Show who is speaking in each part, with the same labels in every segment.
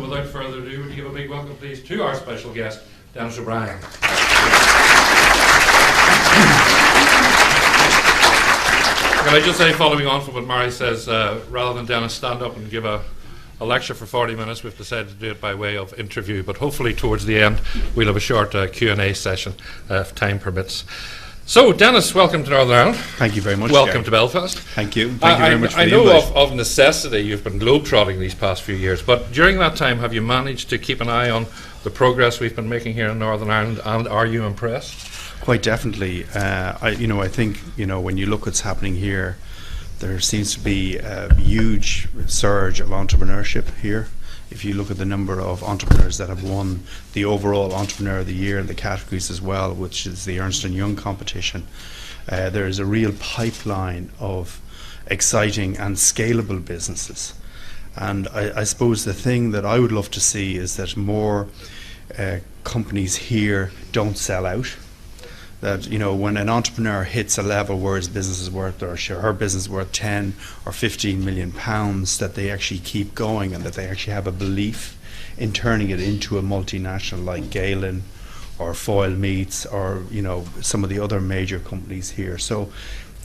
Speaker 1: Without further ado, would you give a big welcome, please, to our special guest, Denis OBriens. Can I just say, following on from what Mary says, rather than Denis stand up and give a lecture for 40 minutes, we've decided to do it by way of interview, but hopefully towards the end we'll have a short Q&A session if time permits. So, Denis, welcome to Northern Ireland.
Speaker 2: Thank you very much.
Speaker 1: Welcome
Speaker 2: Gerry.
Speaker 1: to Belfast.
Speaker 2: Thank you. Thank you very much for
Speaker 1: I
Speaker 2: the
Speaker 1: know
Speaker 2: invite.
Speaker 1: of necessity you've been globetrotting these past few years, but during that time have you managed to keep an eye on the progress we've been making here in Northern Ireland, and are you impressed?
Speaker 2: Quite definitely. I think when you look what's happening here, there seems to be a huge surge of entrepreneurship here. If you look at the number of entrepreneurs that have won the overall Entrepreneur of the Year in the categories as well, which is the Ernst & Young competition, there is a real pipeline of exciting and scalable businesses. And I suppose the thing that I would love to see is that more companies here don't sell out. That when an entrepreneur hits a level where his business is worth, or her business is worth 10 or 15 million pounds, that they actually keep going and that they actually have a belief in turning it into a multinational like Galen or Foyle Meats or some of the other major companies here. So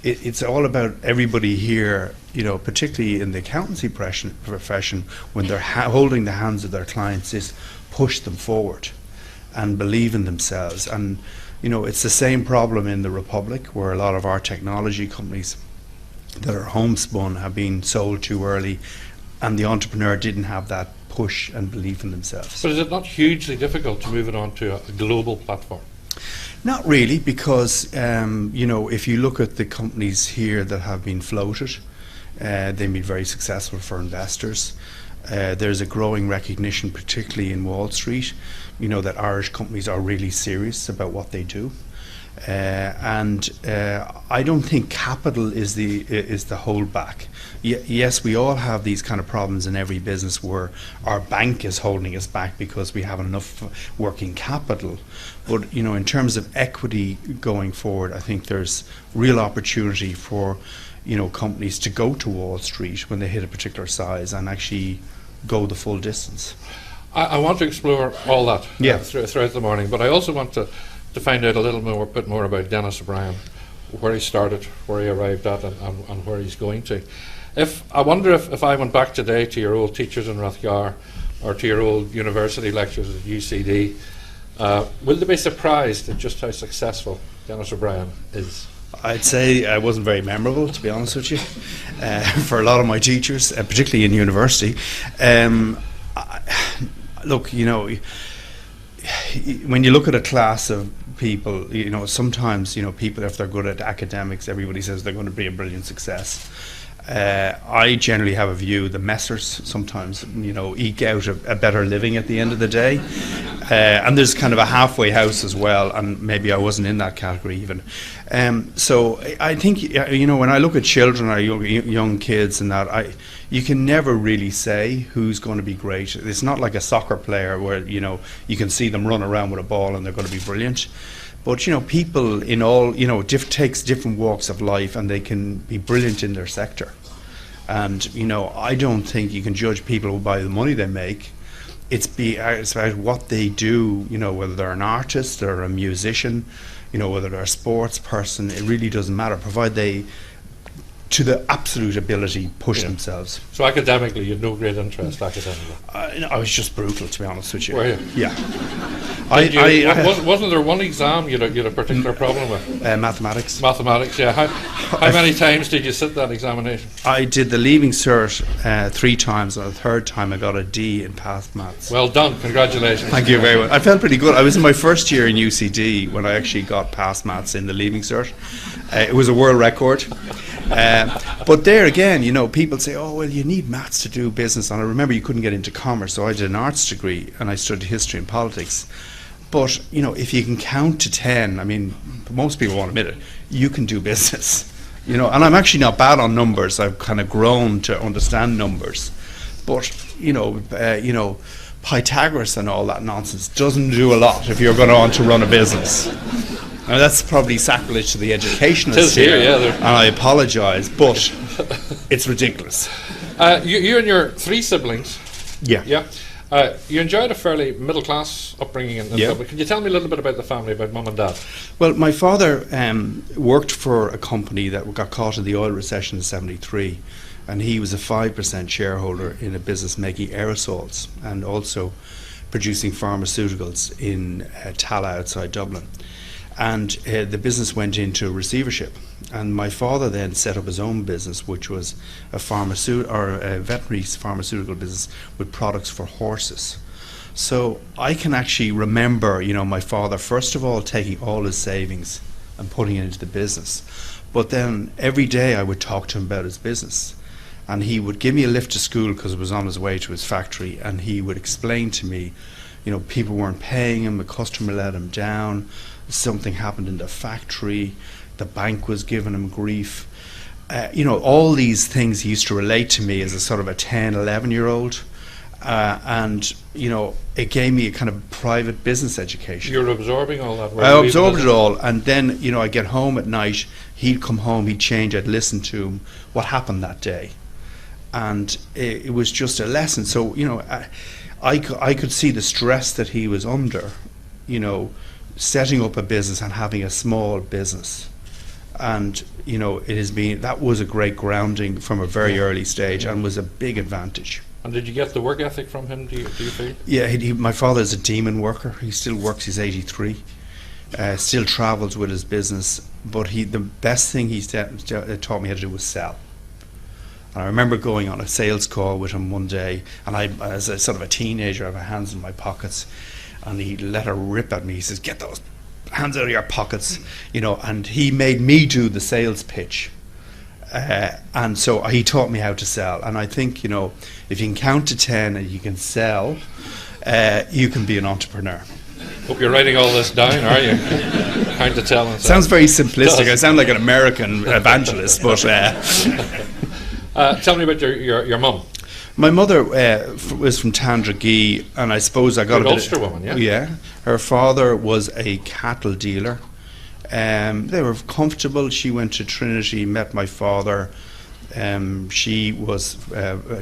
Speaker 2: it's all about everybody here, particularly in the accountancy profession, when they're holding the hands of their clients, is push them forward and believe in themselves. And it's the same problem in the Republic, where a lot of our technology companies that are homespun have been sold too early, and the entrepreneur didn't have that push and belief in themselves.
Speaker 1: But is it not hugely difficult to move it onto a global platform?
Speaker 2: Not really, because if you look at the companies here that have been floated, they've been very successful for investors. There's a growing recognition, particularly in Wall Street, that Irish companies are really serious about what they do. And I don't think capital is the holdback. Yes, we all have these kind of problems in every business where our bank is holding us back because we haven't enough working capital. But in terms of equity going forward, I think there's real opportunity for companies to go to Wall Street when they hit a particular size and actually go the full distance.
Speaker 1: I want to explore all that throughout the morning, but I also want to find out a little bit more about Denis OBriens, where he started, where he arrived at, and where he's going to. I wonder if I went back today to your old teachers in Rathgar or to your old university lectures at UCD, will they be surprised at just how successful Denis OBriens is?
Speaker 2: I'd say I wasn't very memorable, to be honest with you, for a lot of my teachers, particularly in university. Look, when you look at a class of people, sometimes, people, if they're good at academics, everybody says they're going to be a brilliant success. I generally have a view the messers sometimes, eke out a better living at the end of the day. And there's kind of a halfway house as well, and maybe I wasn't in that category even. So I think, when I look at children or young kids and that, you can never really say who's going to be great. It's not like a soccer player where, you can see them run around with a ball and they're going to be brilliant. But, people in all, takes different walks of life, and they can be brilliant in their sector. And, I don't think you can judge people by the money they make. It's about what they do, whether they're an artist or a musician, whether they're a sports person. It really doesn't matter, provided they, to the absolute ability, push themselves.
Speaker 1: So academically, you had no great interest academically?
Speaker 2: I was just brutal, to be honest with you.
Speaker 1: Were you?
Speaker 2: Yeah.
Speaker 1: Wasn't there one exam you had a particular problem with?
Speaker 2: Mathematics.
Speaker 1: Mathematics, yeah. How many times did you sit that examination?
Speaker 2: I did the Leaving Cert 3 times, and the third time I got a D in Past Maths.
Speaker 1: Well done, congratulations.
Speaker 2: Thank you very much. I felt pretty good. I was in my first year in UCD when I actually got Past Maths in the Leaving Cert. It was a world record. But there again, people say, oh, well, you need maths to do business. And I remember you couldn't get into commerce, so I did an arts degree and I studied history and politics. But, if you can count to 10, I mean, most people won't admit it, you can do business. And I'm actually not bad on numbers. I've kind of grown to understand numbers. But, Pythagoras and all that nonsense doesn't do a lot if you're going on to run a business. Now, that's probably sacrilege to the educationalists here, and I apologise, but it's ridiculous.
Speaker 1: You and your 3 siblings.
Speaker 2: Yeah.
Speaker 1: You enjoyed a fairly middle-class upbringing in Dublin. Can you tell me a little bit about the family, about mum and dad?
Speaker 2: Well, my father worked for a company that got caught in the oil recession in '73, and he was a 5% shareholder in a business making aerosols and also producing pharmaceuticals in Tala outside Dublin. And the business went into receivership. And my father then set up his own business, which was a veterinary pharmaceutical business with products for horses. So I can actually remember, my father, first of all, taking all his savings and putting it into the business. But then every day I would talk to him about his business. And he would give me a lift to school because it was on his way to his factory, and he would explain to me, people weren't paying him, a customer let him down, something happened in the factory, the bank was giving him grief. All these things he used to relate to me as a sort of a 10, 11-year-old. And it gave me a kind of private business education.
Speaker 1: You're absorbing all that?
Speaker 2: I absorbed it all, and then I'd get home at night, he'd come home, he'd change, I'd listen to him, what happened that day. And it was just a lesson. So, I could see the stress that he was under, setting up a business and having a small business. And, that was a great grounding from a very early stage and was a big advantage.
Speaker 1: And did you get the work ethic from him, do you feel?
Speaker 2: Yeah, my father is a demon worker. He still works, he's 83. Still travels with his business. But the best thing he taught me how to do was sell. And I remember going on a sales call with him one day, and I, as a sort of a teenager, I have my hands in my pockets, and he let her rip at me. He says, "Get those hands out of your pockets," and he made me do the sales pitch. And so he taught me how to sell. And I think, if you can count to 10 and you can sell, you can be an entrepreneur.
Speaker 1: Hope you're writing all this down, are you? Count to 10.
Speaker 2: Sounds very simplistic. I sound like an American evangelist, but...
Speaker 1: tell me about your mum.
Speaker 2: My mother was from Tandragee, and I suppose I got
Speaker 1: an Ulster woman, yeah?
Speaker 2: Yeah. Her father was a cattle dealer. They were comfortable. She went to Trinity, met my father. She was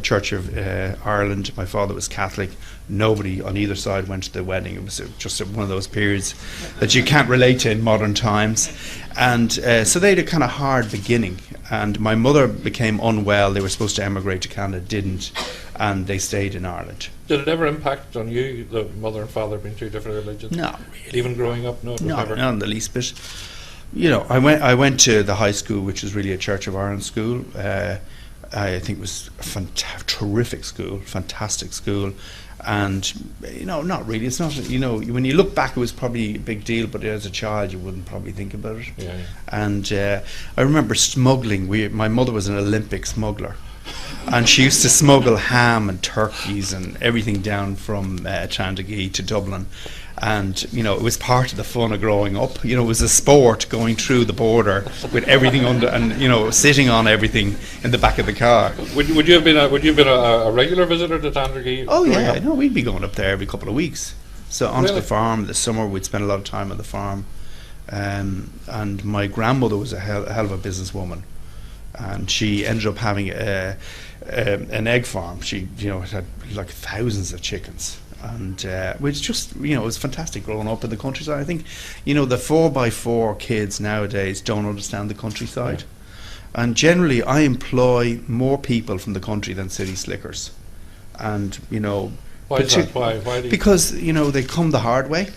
Speaker 2: Church of Ireland. My father was Catholic. Nobody on either side went to the wedding. It was just one of those periods that you can't relate to in modern times. And so they had a kind of hard beginning. And my mother became unwell. They were supposed to emigrate to Canada, didn't, and they stayed in Ireland.
Speaker 1: Did it ever impact on you, the mother and father being two different religions?
Speaker 2: Not really.
Speaker 1: Even growing up? No,
Speaker 2: not in the least bit. I went to the high school, which was really a Church of Ireland school. I think it was a terrific school, fantastic school. And, not really. It's not, when you look back, it was probably a big deal, but as a child, you wouldn't probably think about it.
Speaker 1: Yeah.
Speaker 2: And I remember smuggling. My mother was an Olympic smuggler. And she used to smuggle ham and turkeys and everything down from Tandragee to Dublin. And, it was part of the fun of growing up. It was a sport going through the border with everything under and, sitting on everything in the back of the car.
Speaker 1: Would you have been a regular visitor to Tandragee?
Speaker 2: Oh, yeah. No, we'd be going up there every couple of weeks. So onto the farm. This summer we'd spend a lot of time on the farm. And my grandmother was a hell of a businesswoman. And she ended up having an egg farm. She, had like thousands of chickens. And which just, it was fantastic growing up in the countryside. I think, the 4x4 kids nowadays don't understand the countryside. Yeah. And generally, I employ more people from the country than city slickers. And,
Speaker 1: Why is that? Why do you?
Speaker 2: Because, they come the hard way.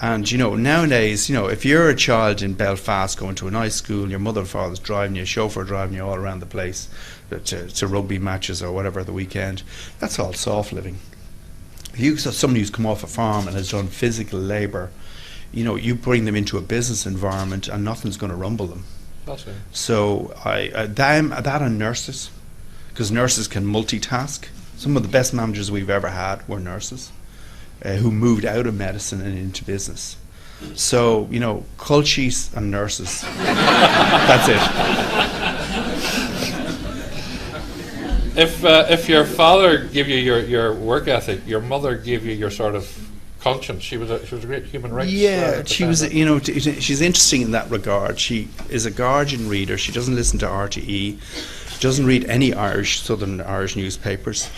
Speaker 2: And, nowadays, if you're a child in Belfast going to a nice school, your mother and father's driving you, chauffeur driving you all around the place to rugby matches or whatever the weekend, that's all soft living. If you saw somebody who's come off a farm and has done physical labour, you bring them into a business environment and nothing's going to rumble them.
Speaker 1: That's it.
Speaker 2: So that and nurses, because nurses can multitask. Some of the best managers we've ever had were nurses who moved out of medicine and into business. So, cultures and nurses. That's it.
Speaker 1: If your father gave you your work ethic, your mother gave you your sort of conscience. She was a great human rights.
Speaker 2: Yeah, she was. She's interesting in that regard. She is a Guardian reader. She doesn't listen to RTE. She doesn't read any Southern Irish newspapers.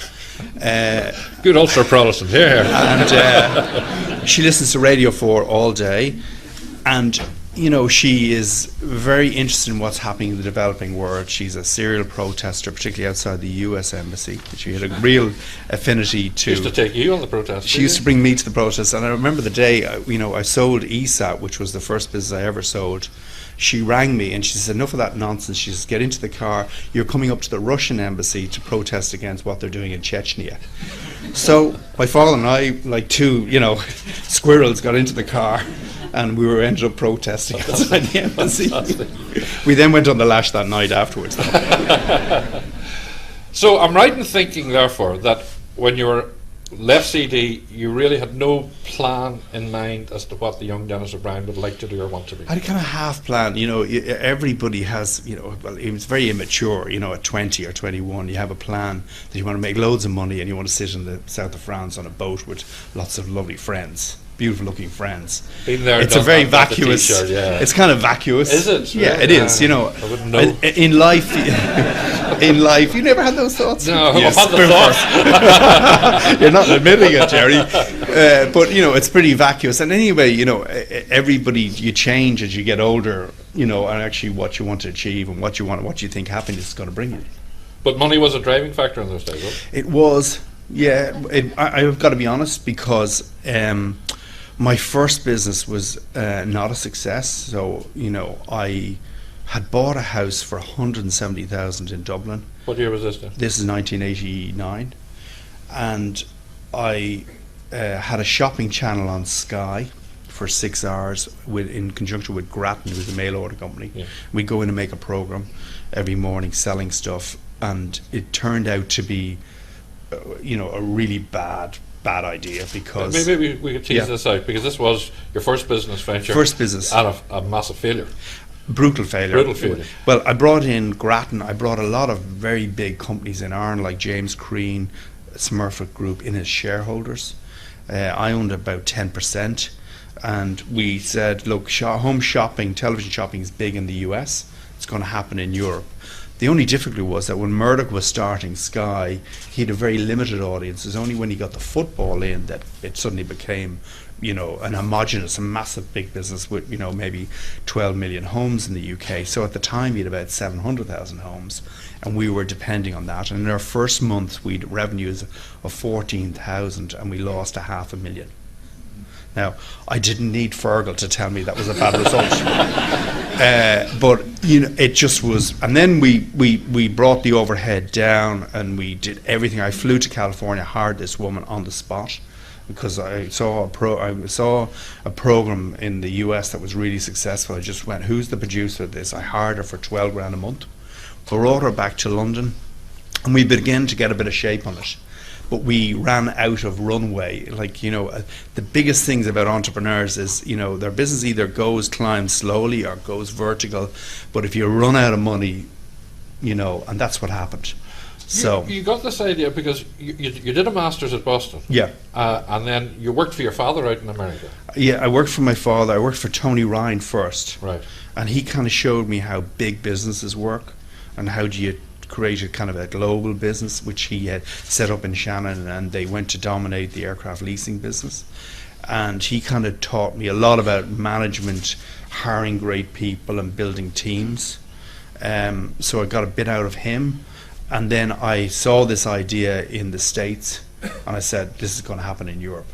Speaker 1: Good Ulster Protestant here.
Speaker 2: And she listens to Radio 4 all day, and you know, she is very interested in what's happening in the developing world. She's a serial protester, particularly outside the US Embassy. She had a real affinity to...
Speaker 1: She used to take you on the protest.
Speaker 2: She used to bring me to the protest, and I remember the day, you know, I sold ESAT, which was the first business I ever sold. She rang me and she said, enough of that nonsense. She says, get into the car. You're coming up to the Russian embassy to protest against what they're doing in Chechnya. So my father and I, like two, you know, squirrels, got into the car, and we ended up protesting outside the embassy. We then went on the lash that night afterwards.
Speaker 1: So I'm right in thinking, therefore, that when you were left CD, you really had no plan in mind as to what the young Denis O'Brien would like to do or want to be.
Speaker 2: I had a kind of half plan, you know. Everybody has, you know, well, it was very immature, you know, at 20 or 21, you have a plan that you want to make loads of money and you want to sit in the south of France on a boat with lots of lovely friends. Beautiful looking friends.
Speaker 1: Been there,
Speaker 2: it's a very vacuous.
Speaker 1: Yeah.
Speaker 2: It's kind of vacuous.
Speaker 1: Is it?
Speaker 2: Yeah, it is. You know,
Speaker 1: I wouldn't know.
Speaker 2: In life, in life, you never had those thoughts.
Speaker 1: No,
Speaker 2: yes,
Speaker 1: I've had the thoughts.
Speaker 2: You're not admitting it, Gerry. But you know, it's pretty vacuous. And anyway, you know, everybody, you change as you get older. You know, and actually, what you want to achieve and what you think happiness is going to bring you.
Speaker 1: But money was a driving factor in those days, wasn't it?
Speaker 2: It was. Yeah, I've got to be honest, because my first business was not a success. So, you know, I had bought a house for 170,000 in Dublin.
Speaker 1: What year was this then?
Speaker 2: This is 1989. And I had a shopping channel on Sky for 6 hours in conjunction with Grattan, who was a mail order company. Yeah. We'd go in and make a program every morning selling stuff. And it turned out to be, you know, a really bad idea, because
Speaker 1: maybe we could tease this out, because this was your first business venture.
Speaker 2: First business.
Speaker 1: Out of a massive failure.
Speaker 2: Brutal failure.
Speaker 1: Brutal failure.
Speaker 2: Well, I brought in Grattan. I brought a lot of very big companies in Ireland, like James Crean, Smurfit Group, in as shareholders. I owned about 10%, and we said, look, home shopping, television shopping is big in the US. It's going to happen in Europe. The only difficulty was that when Murdoch was starting Sky, he had a very limited audience. It was only when he got the football in that it suddenly became, you know, an homogenous, a massive big business with, you know, maybe 12 million homes in the UK. So at the time, he had about 700,000 homes, and we were depending on that. And in our first month, we had revenues of 14,000, and we lost 500,000. Now, I didn't need Fergal to tell me that was a bad result. But, you know, it just was. And then we brought the overhead down, and we did everything. I flew to California, hired this woman on the spot, because I saw a program in the US that was really successful. I just went, who's the producer of this? I hired her for 12 grand a month, brought her back to London, and we began to get a bit of shape on it. But we ran out of runway. Like, you know, the biggest things about entrepreneurs is, you know, their business either climbs slowly or goes vertical. But if you run out of money, you know, and that's what happened. So
Speaker 1: you got this idea because you did a master's at Boston.
Speaker 2: Yeah.
Speaker 1: And then you worked for your father out in America.
Speaker 2: Yeah, I worked for my father. I worked for Tony Ryan first.
Speaker 1: Right.
Speaker 2: And he kind of showed me how big businesses work and how do you created kind of a global business, which he had set up in Shannon, and they went to dominate the aircraft leasing business. And he kind of taught me a lot about management, hiring great people and building teams. So I got a bit out of him. And then I saw this idea in the States, and I said, this is going to happen in Europe.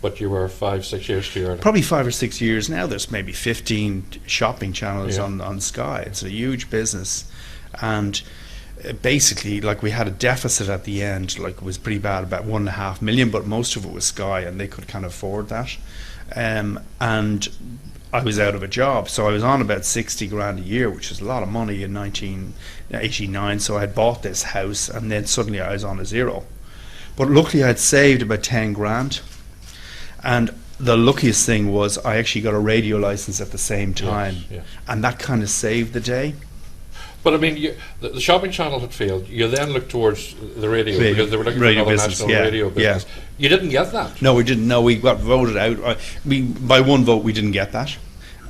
Speaker 1: But you were 5-6 years too early.
Speaker 2: Probably 5 or 6 years now. There's maybe 15 shopping channels on Sky. It's a huge business. And basically, like, we had a deficit at the end, like it was pretty bad, about 1.5 million, but most of it was Sky, and they could kind of afford that. And I was out of a job, so I was on about 60 grand a year, which is a lot of money in 1989. So I had bought this house, and then suddenly I was on a zero. But luckily I'd saved about 10 grand. And the luckiest thing was I actually got a radio license at the same time. Yes. And that kind of saved the day.
Speaker 1: But I mean, the shopping channel had failed. You then looked towards the radio because they were looking for another national radio business. Yeah. You didn't get that.
Speaker 2: No, we didn't. No, we got voted out. By one vote, we didn't get that.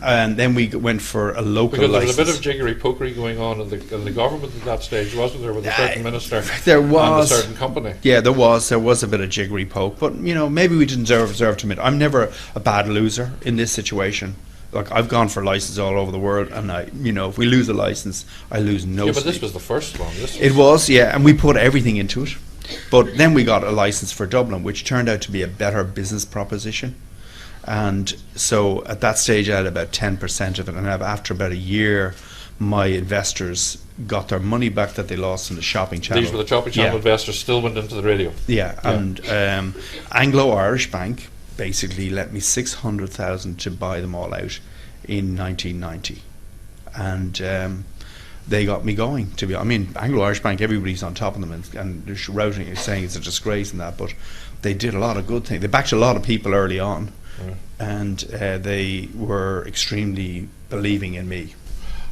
Speaker 2: And then we went for a local
Speaker 1: because there was
Speaker 2: license.
Speaker 1: a bit of jiggery-pokery going on in the government at that stage, wasn't there, with a certain minister
Speaker 2: there was,
Speaker 1: and a certain company?
Speaker 2: Yeah, there was a bit of jiggery poke, but maybe we didn't deserve to admit. I'm never a bad loser in this situation. Like, I've gone for licenses all over the world, and if we lose a license, I lose no
Speaker 1: Yeah, but
Speaker 2: sleep.
Speaker 1: this was the first one.
Speaker 2: It was, yeah, and we put everything into it. But then we got a license for Dublin, which turned out to be a better business proposition. And so at that stage, I had about 10% of it. And after about a year, my investors got their money back that they lost in the shopping channel.
Speaker 1: These were the shopping channel investors, still went into the radio.
Speaker 2: Yeah, and Anglo-Irish Bank basically lent me 600,000 to buy them all out in 1990. And they got me going. Anglo-Irish Bank, everybody's on top of them and they're shouting, saying it's a disgrace and that, but they did a lot of good things. They backed a lot of people early on, and they were extremely believing in me.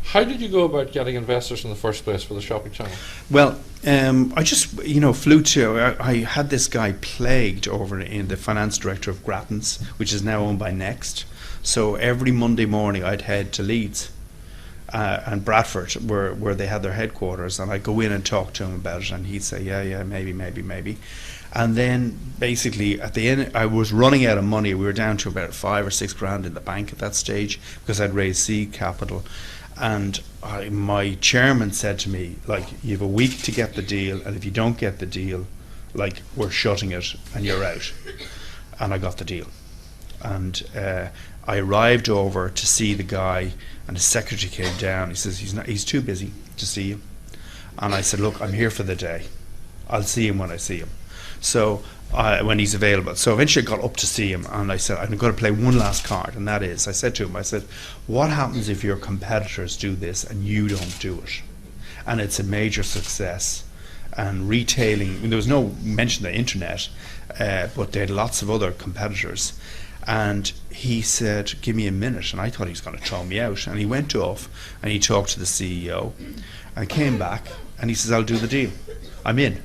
Speaker 1: How did you go about getting investors in the first place for the shopping channel?
Speaker 2: Well, I just flew to. I had this guy plagued over in the finance director of Grattan's, which is now owned by Next. So every Monday morning I'd head to Leeds and Bradford, where they had their headquarters, and I'd go in and talk to him about it, and he'd say, yeah, maybe. And then basically at the end, I was running out of money. We were down to about 5 or 6 grand in the bank at that stage because I'd raised seed capital. And my chairman said to me, like, you have a week to get the deal, and if you don't get the deal, like, we're shutting it and you're out. And I got the deal. And I arrived over to see the guy, and his secretary came down. He says he's too busy to see you. And I said, look, I'm here for the day. I'll see him when I see him. So when he's available. So eventually I got up to see him, and I said, I'm going to play one last card, and that is, I said to him, what happens if your competitors do this and you don't do it? And it's a major success. And retailing, there was no mention of the internet, but they had lots of other competitors. And he said, give me a minute. And I thought he was going to throw me out. And he went off and he talked to the CEO and came back, and he says, I'll do the deal. I'm in.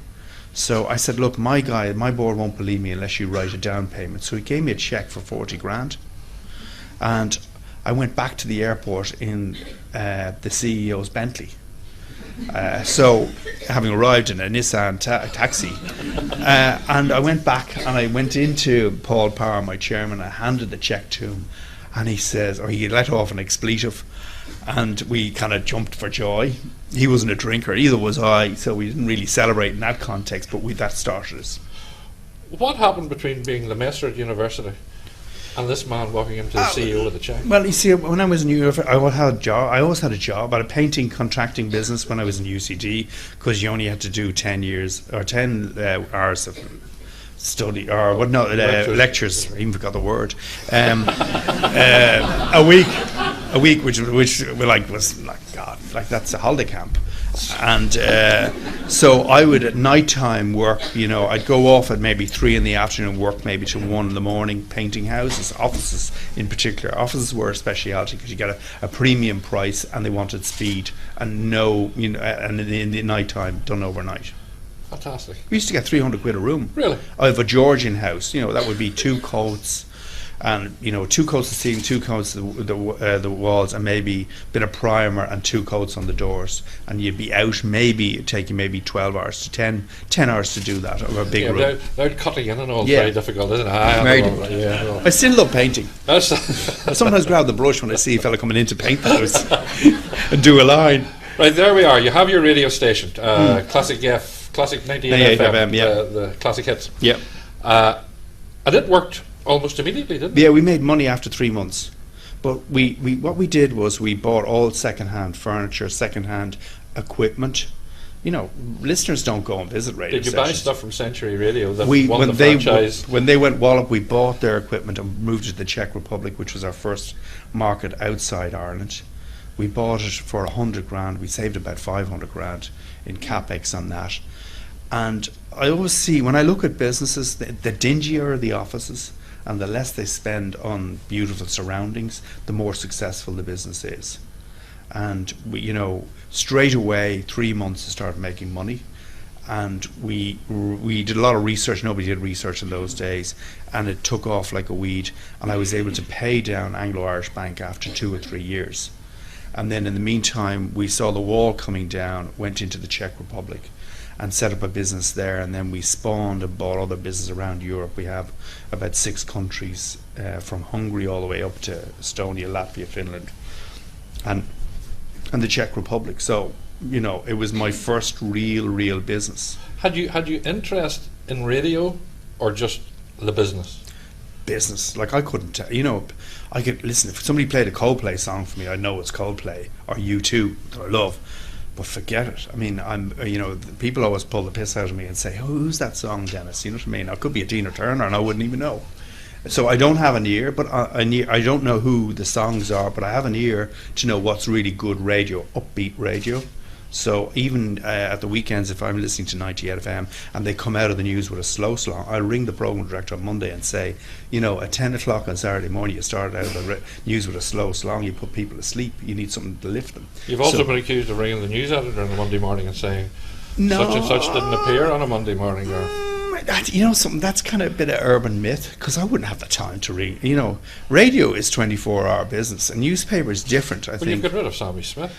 Speaker 2: So I said, look, my board won't believe me unless you write a down payment. So he gave me a check for 40 grand. And I went back to the airport in the CEO's Bentley. So having arrived in a Nissan taxi, and I went back and I went into Paul Power, my chairman. I handed the check to him, and he says, or he let off an expletive, and we kind of jumped for joy. He wasn't a drinker, either was I, so we didn't really celebrate in that context, but that started us.
Speaker 1: What happened between being the master at university and this man walking into the CEO with a check?
Speaker 2: Well, you see, when I was in university, I always had a job. I had a painting contracting business when I was in UCD, because you only had to do 10 hours of study, or what? No, lectures. I even forgot the word. A week, which was like God, like that's a holiday camp. And so I would at night time work. I'd go off at maybe 3 in the afternoon, work maybe till 1 in the morning, painting houses, offices in particular. Offices were a speciality because you get a premium price, and they wanted speed and and in the night time done overnight.
Speaker 1: Fantastic.
Speaker 2: We used to get 300 quid a room.
Speaker 1: Really?
Speaker 2: I have a Georgian house. That would be 2 coats, and 2 coats of ceiling, 2 coats of the walls, and maybe a bit of primer and 2 coats on the doors. And you'd be out taking maybe 12 hours to 10 hours to do that over a big room.
Speaker 1: They're cutting in and all. Very difficult, isn't it?
Speaker 2: I still love painting. I sometimes grab the brush when I see a fella coming in to paint the house and do a line.
Speaker 1: Right, there we are. You have your radio station, Classic 98 FM, the classic hits.
Speaker 2: Yeah.
Speaker 1: And it worked almost immediately, didn't it?
Speaker 2: Yeah, we made money after 3 months. But what we did was we bought all second-hand furniture, second-hand equipment. Listeners don't go and visit radio
Speaker 1: Did you
Speaker 2: stations.
Speaker 1: buy stuff from Century Radio that
Speaker 2: won
Speaker 1: the franchise?
Speaker 2: When they went wallop, we bought their equipment and moved it to the Czech Republic, which was our first market outside Ireland. We bought it for 100 grand. We saved about 500 grand in capex on that. And I always see, when I look at businesses, the dingier the offices and the less they spend on beautiful surroundings, the more successful the business is. And we, straight away, 3 months to start making money. and we did a lot of research. Nobody did research in those days, and it took off like a weed. And I was able to pay down Anglo-Irish Bank after 2 or 3 years. And then in the meantime, we saw the wall coming down, went into the Czech Republic, and set up a business there. And then we spawned and bought other business around Europe. We have about 6 countries, from Hungary all the way up to Estonia, Latvia, Finland, and the Czech Republic. So, you know, it was my first real business.
Speaker 1: Had you interest in radio, or just the business?
Speaker 2: Business. Like, I couldn't tell, you know, I could listen, if somebody played a Coldplay song for me, I know it's Coldplay, or U2, that I love, but forget it. I mean, you know, people always pull the piss out of me and say, oh, who's that song, Denis? You know what I mean? It could be a Tina Turner and I wouldn't even know. So I don't have an ear, but I don't know who the songs are, but I have an ear to know what's really good radio, upbeat radio. So even at the weekends, if I'm listening to 98 FM and they come out of the news with a slow song, I'll ring the program director on Monday and say, you know, at 10 o'clock on Saturday morning, you started out of the news with a slow song, you put people to sleep, you need something to lift them.
Speaker 1: You've also been accused of ringing the news editor on a Monday morning and saying, no, such and such didn't appear on a Monday morning. Or
Speaker 2: you know, something that's kind of a bit of urban myth, because I wouldn't have the time to read. You know, radio is 24-hour business, and newspaper is different. I think.
Speaker 1: You've got rid of Sammy Smith.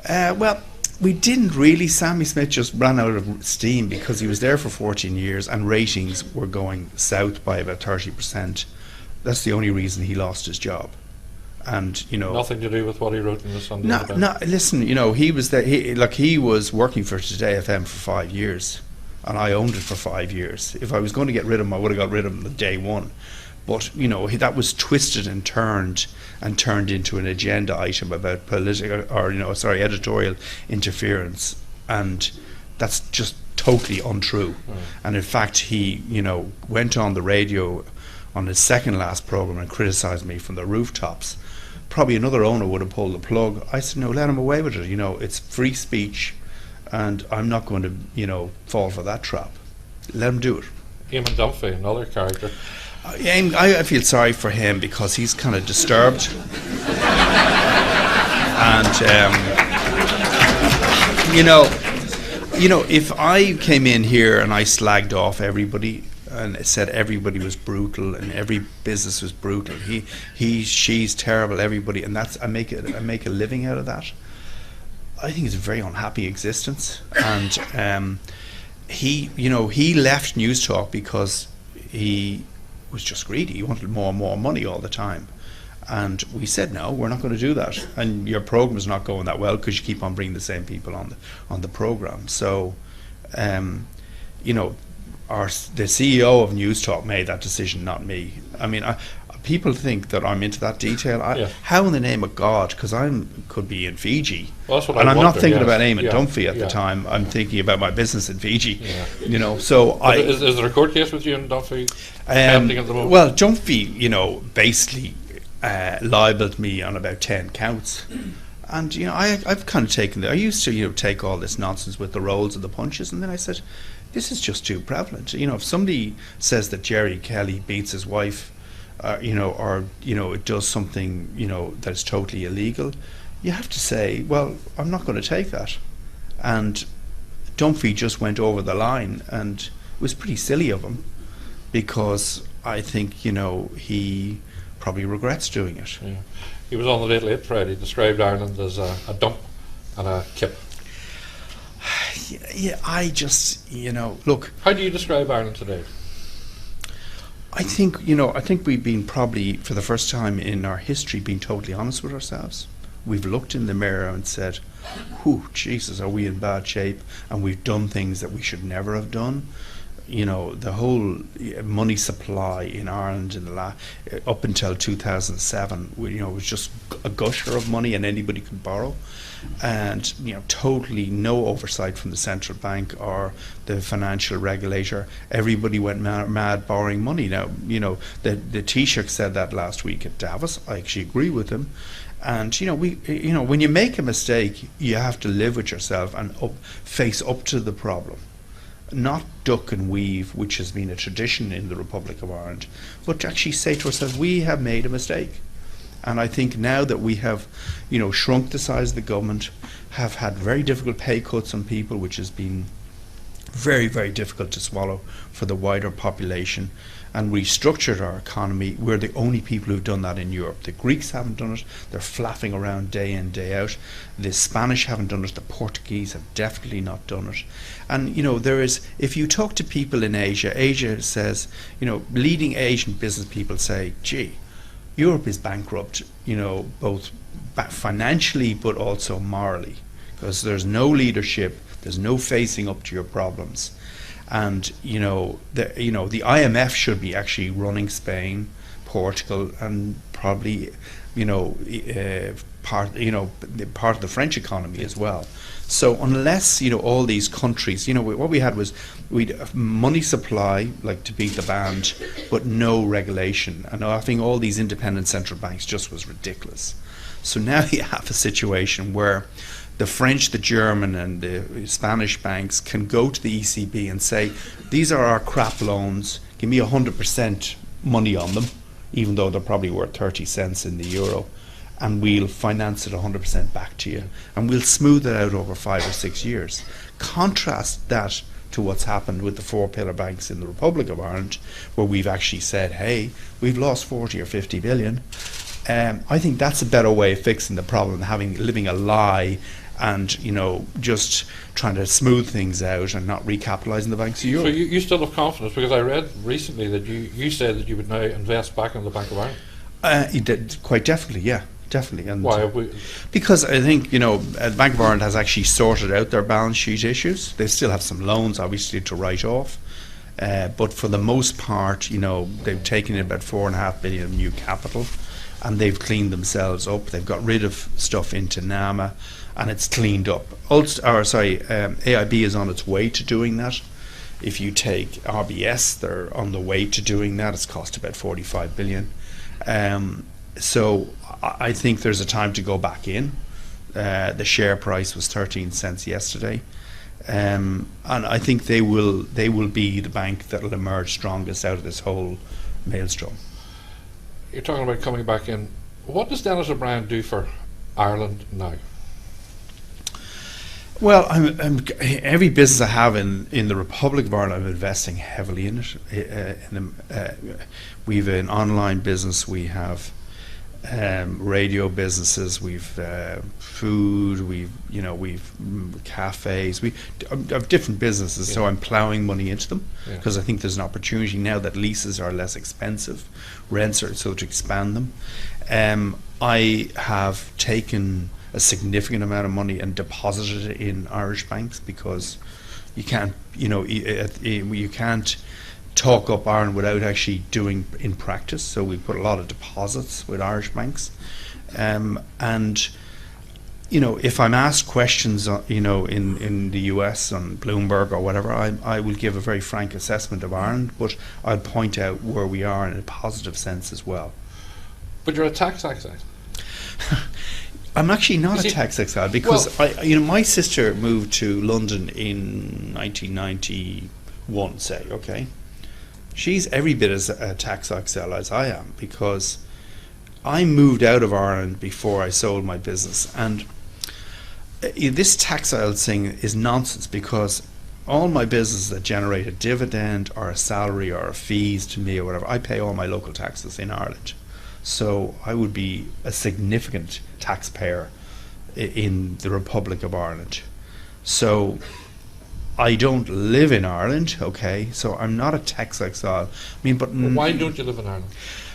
Speaker 2: Well, we didn't really. Sammy Smith just ran out of steam because he was there for 14 years, and ratings were going south by about 30%. That's the only reason he lost his job. And you know,
Speaker 1: nothing to do with what he wrote in the Sunday.
Speaker 2: No. Listen, you know, he was there. He was working for Today FM for 5 years. And I owned it for 5 years. If I was going to get rid of him, I would have got rid of him the day one. But you know, that was twisted and turned into an agenda item about political, or editorial interference, and that's just totally untrue. And in fact, he, you know, went on the radio on his second last program and criticised me from the rooftops. Probably another owner would have pulled the plug. I said, no, let him away with it. You know, it's free speech. And I'm not going to, you know, fall for that trap. Let him do it.
Speaker 1: Eamon Dunphy, another character.
Speaker 2: I feel sorry for him because he's kind of disturbed. And, you know, if I came in here and I slagged off everybody and said everybody was brutal and every business was brutal, she's terrible, everybody, and I make a living out of that. I think it's a very unhappy existence, and he left News Talk because he was just greedy. He wanted more and more money all the time, and we said no, we're not going to do that. And your program is not going that well because you keep on bringing the same people on the program. So, you know, the CEO of News Talk made that decision, not me. I mean, people think that I'm into that detail. How in the name of God? Because could be in Fiji,
Speaker 1: well,
Speaker 2: and I'm not thinking about Eamon Dunphy at the time. I'm thinking about my business in Fiji. You know, so
Speaker 1: is there a court case with you and Dunphy pending at the moment?
Speaker 2: Well, Dunphy, you know, basically libelled me on about 10 counts, and you know, I've kind of taken I used to, you know, take all this nonsense with the rolls and the punches, and then I said, this is just too prevalent. You know, if somebody says that Gerry Kelly beats his wife, you know, or you know, it does something, you know, that's totally illegal, you have to say, well, I'm not going to take that. And Dunphy just went over the line, and it was pretty silly of him, because I think, you know, he probably regrets doing it.
Speaker 1: Yeah. He was on the Late Late Friday. He described Ireland as a dump and a kip.
Speaker 2: Yeah, I just, you know, look.
Speaker 1: How do you describe Ireland today?
Speaker 2: I think, you know, we've been probably, for the first time in our history, being totally honest with ourselves. We've looked in the mirror and said, whew, Jesus, are we in bad shape? And we've done things that we should never have done. You know, the whole money supply in Ireland up until 2007, you know, was just a gusher of money and anybody could borrow. And, you know, totally no oversight from the central bank or the financial regulator. Everybody went mad borrowing money. Now, you know, the Taoiseach said that last week at Davos. I actually agree with him. And, you know, when you make a mistake, you have to live with yourself and face up to the problem. Not duck and weave, which has been a tradition in the Republic of Ireland, but to actually say to ourselves, we have made a mistake. And I think now that we have, you know, shrunk the size of the government, have had very difficult pay cuts on people, which has been very, very difficult to swallow for the wider population, and restructured our economy. We're the only people who've done that in Europe. The Greeks haven't done it. They're flapping around day in, day out. The Spanish haven't done it. The Portuguese have definitely not done it. And, there is, if you talk to people in Asia, Asia says, leading Asian business people say, gee, Europe is bankrupt, both financially but also morally, because there's no leadership, there's no facing up to your problems. And the IMF should be actually running Spain, Portugal, and probably part of the French economy as well. So unless all these countries, what we had was we'd money supply like to beat the band, but no regulation. And I think all these independent central banks just was ridiculous. So now you have a situation where the French, the German, and the Spanish banks can go to the ECB and say, these are our crap loans, give me 100% money on them, even though they're probably worth 30 cents in the euro, and we'll finance it 100% back to you, and we'll smooth it out over 5 or 6 years. Contrast that to what's happened with the four pillar banks in the Republic of Ireland, where we've actually said, hey, we've lost 40 or 50 billion. I think that's a better way of fixing the problem than living a lie and just trying to smooth things out and not recapitalising the banks of Europe.
Speaker 1: So you still have confidence, because I read recently that you said that you would now invest back in the Bank of Ireland.
Speaker 2: You did, quite definitely, yeah, definitely. And
Speaker 1: why have we?
Speaker 2: Because I think the Bank of Ireland has actually sorted out their balance sheet issues. They still have some loans, obviously, to write off, but for the most part, they've taken in about 4.5 billion of new capital, and they've cleaned themselves up. They've got rid of stuff into NAMA, and it's cleaned up. AIB is on its way to doing that. If you take RBS, they're on the way to doing that. It's cost about 45 billion. So I think there's a time to go back in. The share price was 13 cents yesterday. And I think they will be the bank that will emerge strongest out of this whole maelstrom.
Speaker 1: You're talking about coming back in. What does Denis OBriens do for Ireland now?
Speaker 2: Well, every business I have in the Republic of Ireland, I'm investing heavily in it. We've an online business, we have radio businesses, we've food, we've cafes, we have different businesses. Yeah. So I'm ploughing money into them because I think there's an opportunity now that leases are less expensive, rents are, so to expand them. I have taken a significant amount of money and deposited it in Irish banks, because you can't, you can't talk up Ireland without actually doing in practice. So we put a lot of deposits with Irish banks, and if I'm asked questions, in the US on Bloomberg or whatever, I will give a very frank assessment of Ireland, but I'll point out where we are in a positive sense as well.
Speaker 1: But you're a tax exile.
Speaker 2: I'm actually not a tax exile, because my sister moved to London in 1991, say, okay? She's every bit as a tax exile as I am, because I moved out of Ireland before I sold my business. And this tax exile thing is nonsense, because all my businesses that generate a dividend or a salary or fees to me or whatever, I pay all my local taxes in Ireland. So I would be a significant taxpayer in the Republic of Ireland. So I don't live in Ireland, okay, so I'm not a tax exile. But
Speaker 1: why don't you live in Ireland?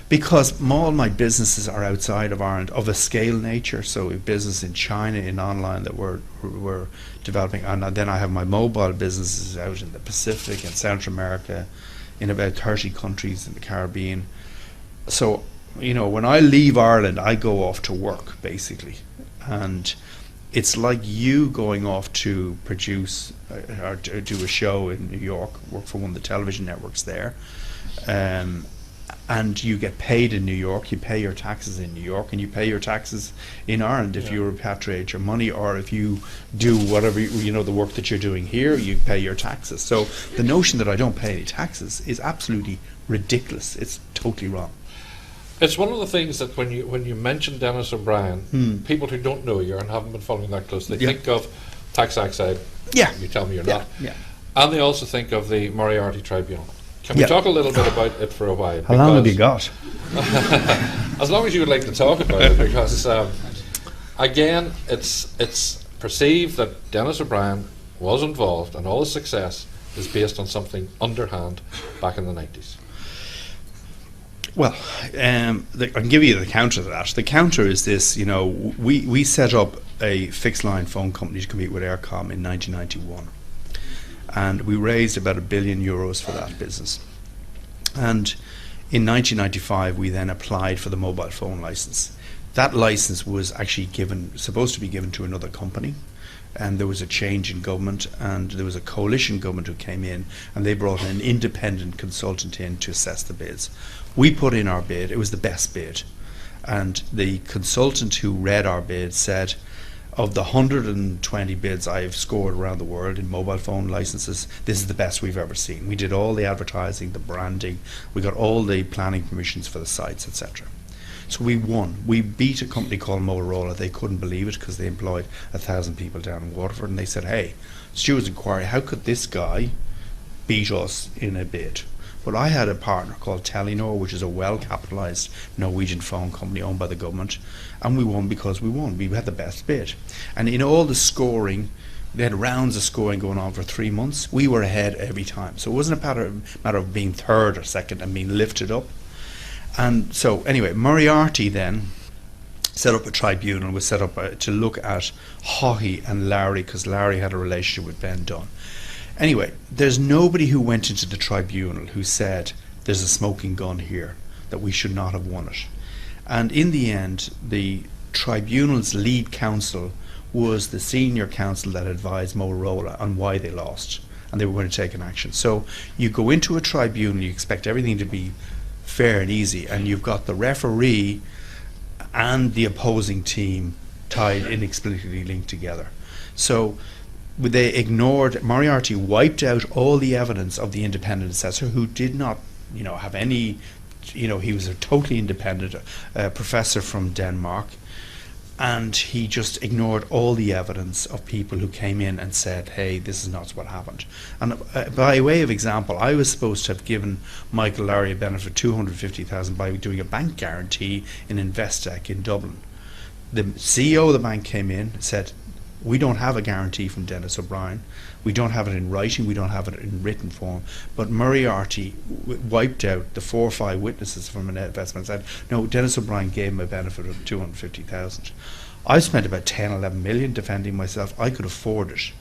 Speaker 2: Because all my businesses are outside of Ireland, of a scale nature. So we have business in China, in online, that we're developing, and then I have my mobile businesses out in the Pacific and Central America, in about 30 countries in the Caribbean. So when I leave Ireland, I go off to work, basically. And it's like you going off to produce or to do a show in New York, work for one of the television networks there, and you get paid in New York, you pay your taxes in New York, and you pay your taxes in Ireland if you repatriate your money, or if you do whatever, the work that you're doing here, you pay your taxes. So the notion that I don't pay any taxes is absolutely ridiculous. It's totally wrong.
Speaker 1: It's one of the things that when you mention Denis OBriens, people who don't know you and haven't been following that closely, they think of tax exile.
Speaker 2: Yeah.
Speaker 1: You tell me you're not.
Speaker 2: Yeah.
Speaker 1: And they also think of the Moriarty Tribunal. Can we talk a little bit about it for a while?
Speaker 2: How long have you got?
Speaker 1: As long as you would like to talk about it, because again, it's perceived that Denis OBriens was involved, and all his success is based on something underhand back in the 90s.
Speaker 2: Well, I can give you the counter to that. The counter is this: we set up a fixed line phone company to compete with Aircom in 1991. And we raised about €1 billion for that business. And in 1995, we then applied for the mobile phone license. That license was actually supposed to be given to another company. And there was a change in government, and there was a coalition government who came in, and they brought an independent consultant in to assess the bids. We put in our bid. It was the best bid. And the consultant who read our bid said, of the 120 bids I've scored around the world in mobile phone licenses, this is the best we've ever seen. We did all the advertising, the branding, we got all the planning permissions for the sites, etc. So we won. We beat a company called Motorola. They couldn't believe it because they employed 1,000 people down in Waterford, and they said, hey, Stewart's inquiry, how could this guy beat us in a bid? But I had a partner called Telenor, which is a well-capitalised Norwegian phone company owned by the government, and we won because we won. We had the best bid. And in all the scoring, they had rounds of scoring going on for 3 months. We were ahead every time. So it wasn't a matter of being third or second and being lifted up. And so anyway, Moriarty then set up a tribunal, was set up to look at Haughey and Lowry, because Lowry had a relationship with Ben Dunn. Anyway, there's nobody who went into the tribunal who said there's a smoking gun here, that we should not have won it. And in the end, the tribunal's lead counsel was the senior counsel that advised Motorola on why they lost, and they were going to take an action. So you go into a tribunal, you expect everything to be fair and easy, and you've got the referee and the opposing team tied inexplicably linked together. So they ignored, Moriarty wiped out all the evidence of the independent assessor, who did not, have any, he was a totally independent professor from Denmark, and he just ignored all the evidence of people who came in and said, hey, this is not what happened. And by way of example, I was supposed to have given Michael Lowry a benefit of $250,000 by doing a bank guarantee in Investec in Dublin. The CEO of the bank came in and said, we don't have a guarantee from Denis OBriens. We don't have it in writing. We don't have it in written form. But Moriarty wiped out the 4 or 5 witnesses from an investment and said, no, Denis OBriens gave him a benefit of $250,000. I spent about 10, 11 million defending myself. I could afford it.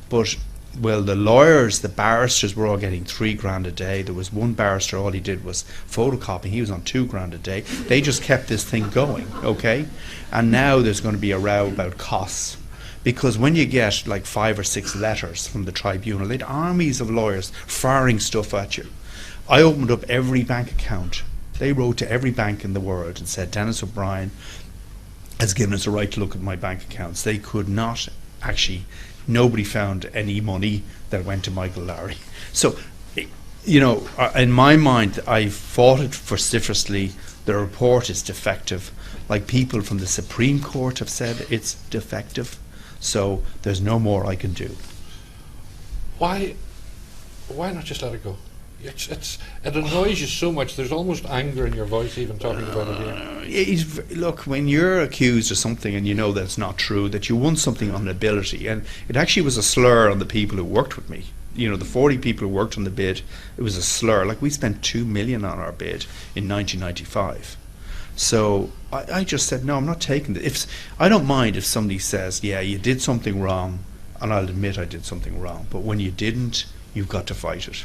Speaker 2: But, well, the lawyers, the barristers were all getting $3,000 a day. There was one barrister, all he did was photocopying. He was on $2,000 a day. They just kept this thing going, okay? And now there's going to be a row about costs. Because when you get like 5 or 6 letters from the tribunal, they had armies of lawyers firing stuff at you. I opened up every bank account. They wrote to every bank in the world and said, Denis OBriens has given us a right to look at my bank accounts. They could not actually, nobody found any money that went to Michael Lowry. So, in my mind, I fought it vociferously. The report is defective. Like people from the Supreme Court have said, it's defective. So there's no more I can do.
Speaker 1: Why not just let it go? It annoys you so much. There's almost anger in your voice even talking about it here.
Speaker 2: Look, when you're accused of something and you know that it's not true, that you won something on ability, and it actually was a slur on the people who worked with me. The 40 people who worked on the bid, it was a slur. Like, we spent $2 million on our bid in 1995. So I just said, no, I'm not taking it. I don't mind if somebody says, yeah, you did something wrong, and I'll admit I did something wrong. But when you didn't, you've got to fight it.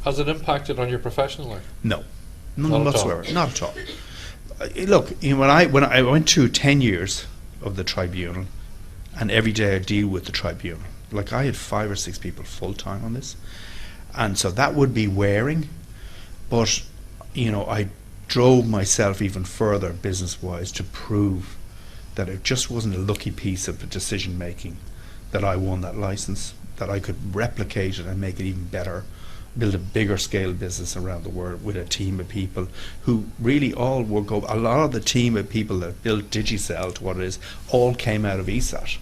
Speaker 1: Has it impacted on your professional life?
Speaker 2: No, none whatsoever. Not at all. Look, when I went through 10 years of the tribunal, and every day I deal with the tribunal. Like, I had 5 or 6 people full time on this, and so that would be wearing. But I drove myself even further business-wise to prove that it just wasn't a lucky piece of decision making that I won that license, that I could replicate it and make it even better, build a bigger scale business around the world with a team of people who really all work up. A lot of the team of people that built Digicel to what it is all came out of ESAT.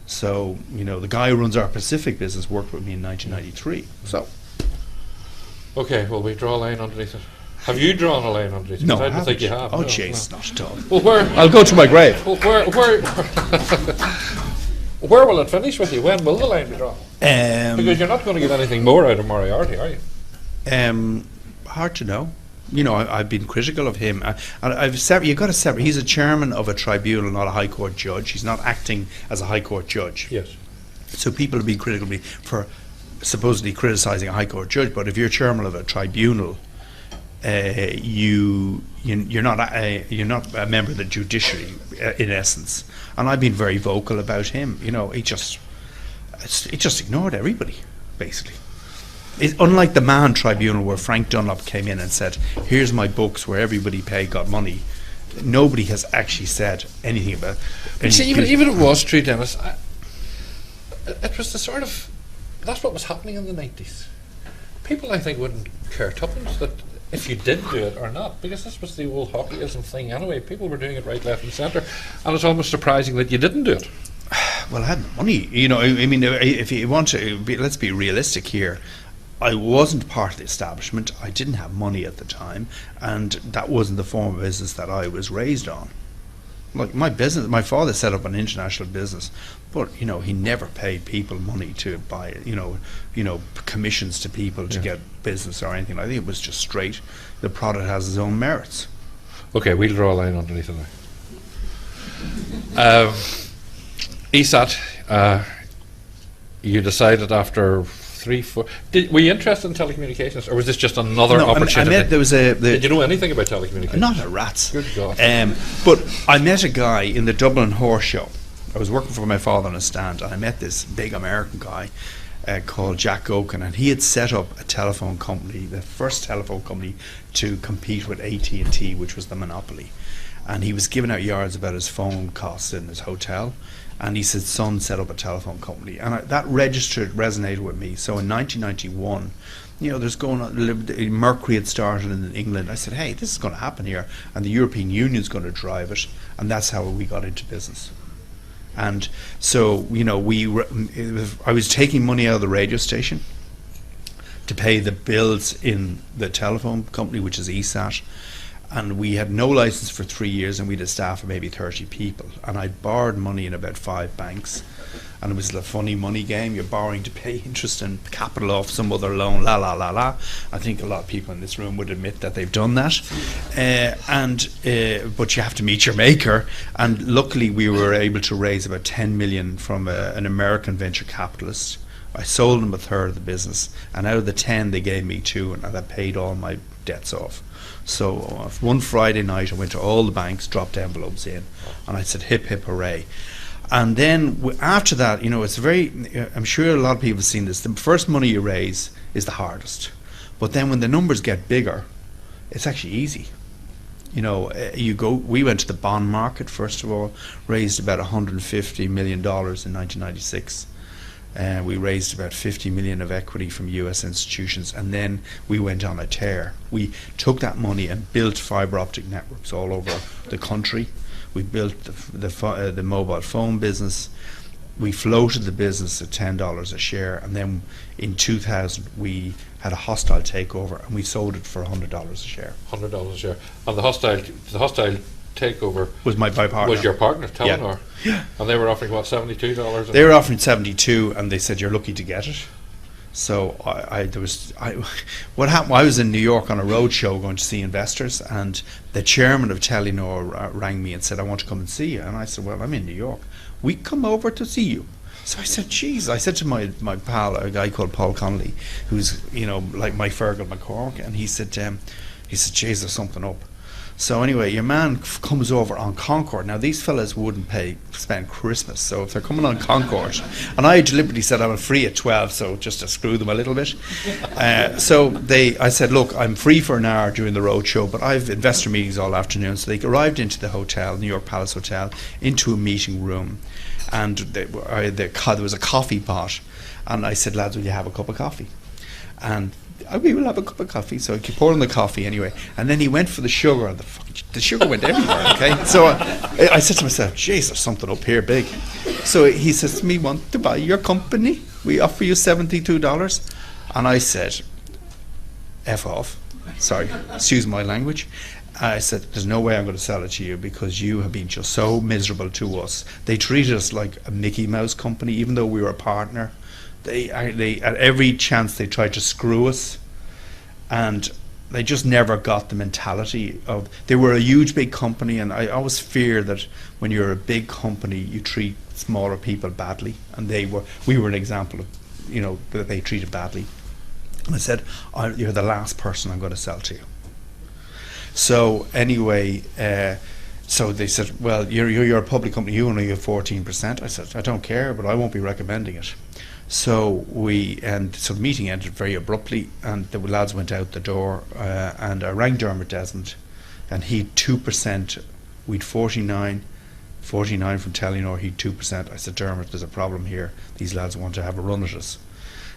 Speaker 2: So, the guy who runs our Pacific business worked with me in 1993. So.
Speaker 1: Okay, well, we draw a line underneath it. Have you drawn a line underneath it?
Speaker 2: No,
Speaker 1: I don't think you have.
Speaker 2: Oh,
Speaker 1: no,
Speaker 2: jeez, not at all.
Speaker 1: Well, where?
Speaker 2: I'll go to my grave.
Speaker 1: Well, where will it finish with you? When will the line be drawn? Because you're not going to get anything more out of Moriarty, are you?
Speaker 2: Hard to know. I've been critical of him. You've got to separate. He's a chairman of a tribunal, not a High Court judge. He's not acting as a High Court judge.
Speaker 1: Yes.
Speaker 2: So people have been critical of me for supposedly criticising a High Court judge. But if you're chairman of a tribunal, you're not a member of the judiciary in essence. And I've been very vocal about him. He just ignored everybody, basically. It's unlike the Mahon Tribunal, where Frank Dunlop came in and said, here's my books where everybody got money. Nobody has actually said anything about it.
Speaker 1: See, even it was true, Denis, it was the sort of, that's what was happening in the 90s. People, I think, wouldn't care tuppence that if you did do it or not, because this was the old hockeyism thing anyway. People were doing it right, left and centre, and it's almost surprising that you didn't do it.
Speaker 2: Well, I had money. If you want to, let's be realistic here. I wasn't part of the establishment. I didn't have money at the time, and that wasn't the form of business that I was raised on. Like my father set up an international business, but he never paid people money to buy, commissions to people to get business or anything. I think it was just straight. The product has its own merits.
Speaker 1: Okay, we'll draw a line underneath it now. ESAT, you decided after 3-4. Were you interested in telecommunications, or was this just another opportunity? Did you know anything about telecommunications?
Speaker 2: Not a rat's.
Speaker 1: Good God.
Speaker 2: But I met a guy in the Dublin Horse Show. I was working for my father on a stand, and I met this big American guy called Jack Gokin, and he had set up a telephone company, the first telephone company to compete with AT&T, which was the monopoly. And he was giving out yards about his phone costs in his hotel. And he said, son, set up a telephone company. And that resonated with me. So in 1991, there's going on, Mercury had started in England. I said, hey, this is going to happen here. And the European Union's going to drive it. And that's how we got into business. And so, I was taking money out of the radio station to pay the bills in the telephone company, which is ESAT. And we had no license for 3 years, and we had a staff of maybe 30 people. And I borrowed money in about 5 banks, and it was a funny money game. You're borrowing to pay interest and capital off some other loan, I think a lot of people in this room would admit that they've done that. But you have to meet your maker. And luckily, we were able to raise about 10 million from an American venture capitalist. I sold them a third of the business, and out of the 10, they gave me 2, and that paid all my debts off. So one Friday night I went to all the banks, dropped envelopes in, and I said hip hip hooray. And then after that, it's very, I'm sure a lot of people have seen this, the first money you raise is the hardest, but then when the numbers get bigger, it's actually easy. We went to the bond market first of all, raised about $150 million in 1996. We raised about 50 million of equity from US institutions, and then we went on a tear. We took that money and built fibre optic networks all over the country. We built the mobile phone business. We floated the business at $10 a share, and then in 2000 we had a hostile takeover, and we sold it for $100 a share.
Speaker 1: $100 a share. And the hostile takeover
Speaker 2: was my partner.
Speaker 1: Was your partner, Telenor?
Speaker 2: Yeah.
Speaker 1: And they were offering what, $72?
Speaker 2: They were offering 72, and they said you're lucky to get it. So what happened? I was in New York on a road show going to see investors, and the chairman of Telenor rang me and said, I want to come and see you. And I said, well, I'm in New York. We come over to see you. So I said, geez. I said to my pal, a guy called Paul Connolly, who's like my Fergal McCormick, and he said, geez, there's something up. So anyway, your man comes over on Concorde. Now these fellas wouldn't spend Christmas, so if they're coming on Concorde, and I deliberately said I'm free at 12, so just to screw them a little bit. I said, look, I'm free for an hour during the road show, but I've investor meetings all afternoon. So they arrived into the hotel, New York Palace Hotel, into a meeting room, and there was a coffee pot, and I said, lads, will you have a cup of coffee? And we will have a cup of coffee. So he poured in the coffee anyway, and then he went for the sugar, and the sugar went everywhere. Okay, so I said to myself, "Jeez, there's something up here big." So he says to me, want to buy your company? We offer you $72. And I said, F off. Sorry, excuse my language. I said, there's no way I'm going to sell it to you because you have been just so miserable to us. They treated us like a Mickey Mouse company, even though we were a partner. They at every chance they tried to screw us, and they just never got the mentality of, they were a huge big company, and I always fear that when you're a big company you treat smaller people badly, and we were an example of, that they treated badly. And I said, you're the last person I'm going to sell to you. So anyway, so they said, well, you're a public company, you only have 14%. I said, I don't care, but I won't be recommending it. So the meeting ended very abruptly, and the lads went out the door, and I rang Dermot Desmond, and he'd 2%. We'd 49 from Telenor, he'd 2%. I said, Dermot, there's a problem here. These lads want to have a run at us.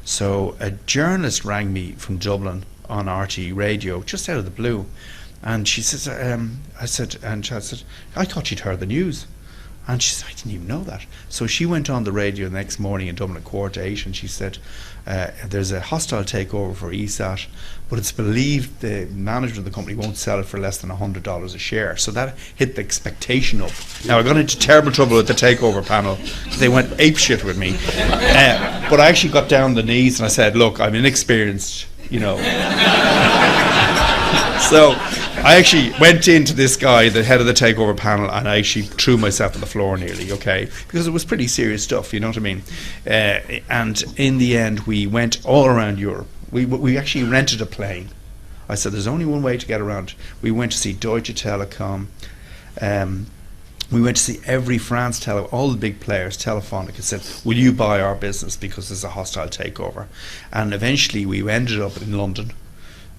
Speaker 2: So a journalist rang me from Dublin on RT radio, just out of the blue, and she says, I said, I thought you'd heard the news. And she said, I didn't even know that. So she went on the radio the next morning in Dublin at 7:45, and she said, there's a hostile takeover for ESAT, but it's believed the management of the company won't sell it for less than $100 a share. So that hit the expectation up. Now, I got into terrible trouble with the takeover panel. They went apeshit with me. But I actually got down on the knees and I said, look, I'm inexperienced, So I actually went into this guy, the head of the takeover panel, and I actually threw myself on the floor nearly, okay, because it was pretty serious stuff, you know what I mean? And in the end, we went all around Europe. We actually rented a plane. I said, there's only one way to get around. We went to see Deutsche Telekom. We went to see every France all the big players, Telefonica, said, will you buy our business because there's a hostile takeover? And eventually we ended up in London.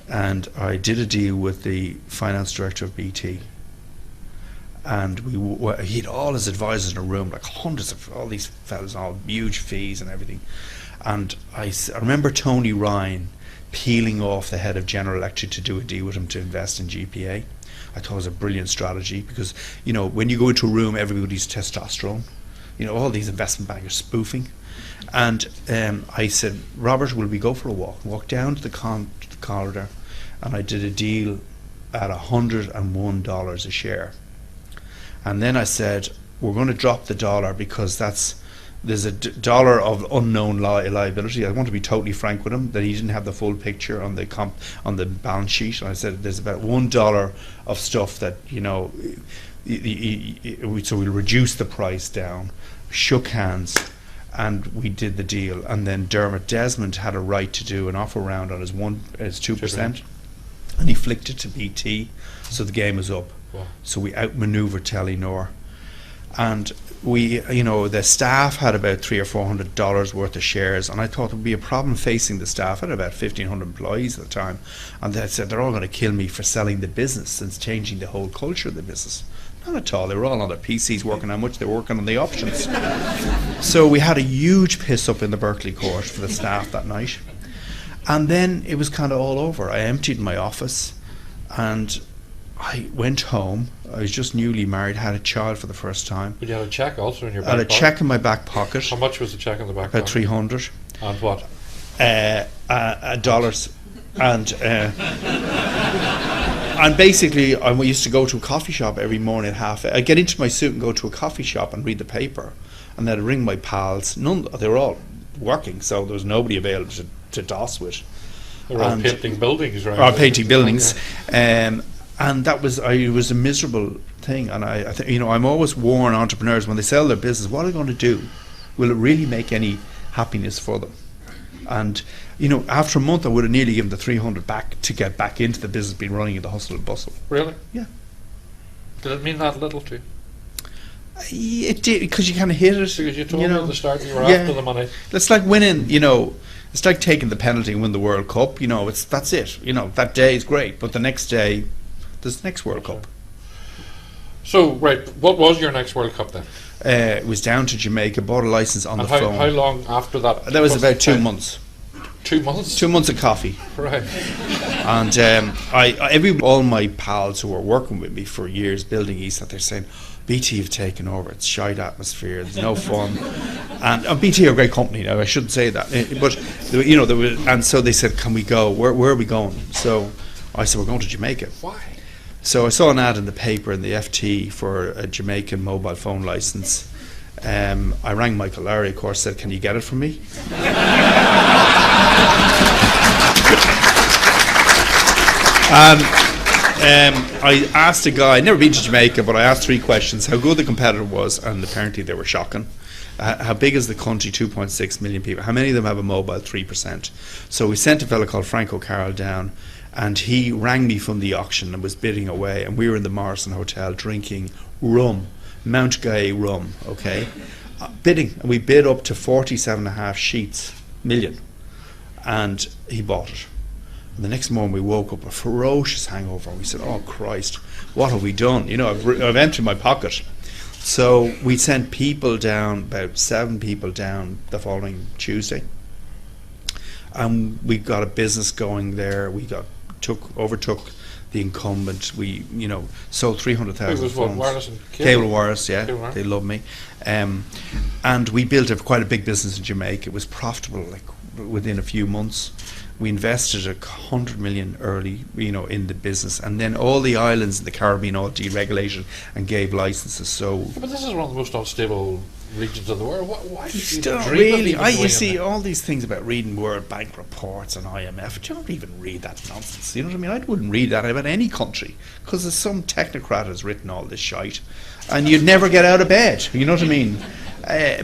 Speaker 2: And I did a deal with the finance director of BT, and he had all his advisors in a room, like hundreds of all these fellas, all huge fees and everything. And I remember Tony Ryan peeling off the head of General Electric to do a deal with him to invest in GPA. I thought it was a brilliant strategy because, when you go into a room, everybody's testosterone. All these investment bankers spoofing. And I said, Robert, will we go for a walk? Walk down to the corridor. And I did a deal at $101 a share. And then I said, we're going to drop the dollar because there's a dollar of unknown liability. I want to be totally frank with him that he didn't have the full picture on the balance sheet. And I said, there's about $1 of stuff that, so we'll reduce the price down. Shook hands. And we did the deal, and then Dermot Desmond had a right to do an offer round on his 2%, and he flicked it to BT, so the game was up. Wow. So we outmaneuvered Telenor, and we, the staff had about $300 or $400 worth of shares, and I thought there would be a problem facing the staff. I had about 1,500 employees at the time, and they said they're all going to kill me for selling the business and changing the whole culture of the business. Not at all. They were all on their PCs working how much they were working on the options. So we had a huge piss up in the Berkeley court for the staff that night. And then it was kind of all over. I emptied my office and I went home. I was just newly married, had a child for the first time.
Speaker 1: But you had a cheque also in your back
Speaker 2: pocket? I had a cheque in my back pocket.
Speaker 1: How much was the cheque in the back
Speaker 2: pocket?
Speaker 1: About
Speaker 2: 300.
Speaker 1: And what?
Speaker 2: Dollars. And basically, I used to go to a coffee shop every morning at I'd get into my suit and go to a coffee shop and read the paper, and then I'd ring my pals. They were all working, so there was nobody available to doss with.
Speaker 1: They were all painting buildings, right?
Speaker 2: Or painting buildings, and it was a miserable thing. And I think I'm always warn entrepreneurs when they sell their business, what are they going to do? Will it really make any happiness for them? And after a month, I would have nearly given the 300 back to get back into the business, been running in the hustle and bustle.
Speaker 1: Really?
Speaker 2: Yeah.
Speaker 1: Did it mean that little to you?
Speaker 2: It did, because you kind of hit it.
Speaker 1: Because you told me at the start you were after the money.
Speaker 2: It's like winning, it's like taking the penalty and win the World Cup. That's it. That day is great, but the next day, there's the next World Cup.
Speaker 1: So, right, what was your next World Cup then?
Speaker 2: It was down to Jamaica, bought a license on the phone.
Speaker 1: How long after that?
Speaker 2: That was about 2 months.
Speaker 1: 2 months?
Speaker 2: 2 months of coffee.
Speaker 1: Right.
Speaker 2: And all my pals who were working with me for years building ESAT, they're saying, BT have taken over. It's shite atmosphere. There's no fun. And BT are a great company now. I shouldn't say that. But you know, and so they said, "Can we go? Where are we going?" So I said, "We're going to Jamaica."
Speaker 1: Why?
Speaker 2: So I saw an ad in the paper in the FT for a Jamaican mobile phone license. I rang Michael Lowry, of course, said, "Can you get it from me?" I asked a guy, I'd never been to Jamaica, but I asked 3 questions: how good the competitor was, and apparently they were shocking. How big is the country? 2.6 million people. How many of them have a mobile? 3%. So we sent a fellow called Frank O'Carroll down, and he rang me from the auction and was bidding away, and we were in the Morrison Hotel drinking rum, Mount Gay rum, okay? Bidding, and we bid up to 47.5 million, and he bought it. And the next morning we woke up a ferocious hangover, and we said, "Oh Christ, what have we done? You know, I've emptied my pocket." So we sent people down, about 7 people down the following Tuesday, and we got a business going there. We overtook the incumbent. We, you know, sold 300,000 phones.
Speaker 1: Wireless and
Speaker 2: cable wireless, yeah.
Speaker 1: Cable wire.
Speaker 2: They love me. And we built quite a big business in Jamaica. It was profitable, like within a few months. We invested 100 million early, you know, in the business, and then all the islands in the Caribbean all deregulated and gave licenses. So,
Speaker 1: yeah, but this is one of the most unstable regions of the world. Why did you
Speaker 2: still
Speaker 1: dream
Speaker 2: really,
Speaker 1: of
Speaker 2: you see all these things about reading World Bank reports and IMF. You don't even read that nonsense. You know what I mean? I wouldn't read that about any country, because there's some technocrat has written all this shite, and you'd never get out of bed. You know what I mean?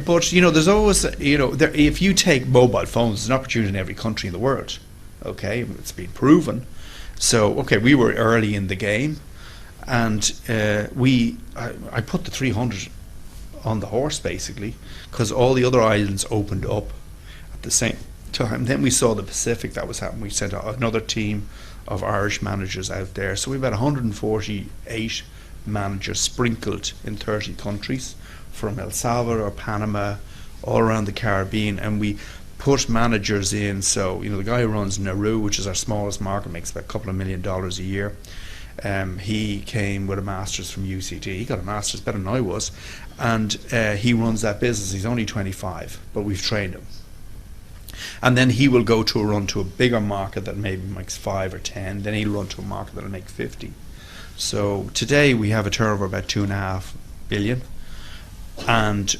Speaker 2: But you know, there's always, you know, if you take mobile phones, there's an opportunity in every country in the world. Okay, it's been proven. So, okay, we were early in the game, and I put the 300 on the horse, basically, because all the other islands opened up at the same time. Then we saw the Pacific that was happening. We sent another team of Irish managers out there. So we had 148 managers sprinkled in 30 countries, from El Salvador, Panama, all around the Caribbean, and we put managers in. So, you know, the guy who runs Nauru, which is our smallest market, makes about $2 million a year. He came with a master's from UCT. He got a master's, better than I was, and he runs that business. He's only 25, but we've trained him. And then he will go to a run to a bigger market that maybe makes 5 or 10. Then he'll run to a market that'll make 50. So today we have a turnover of about 2.5 billion, and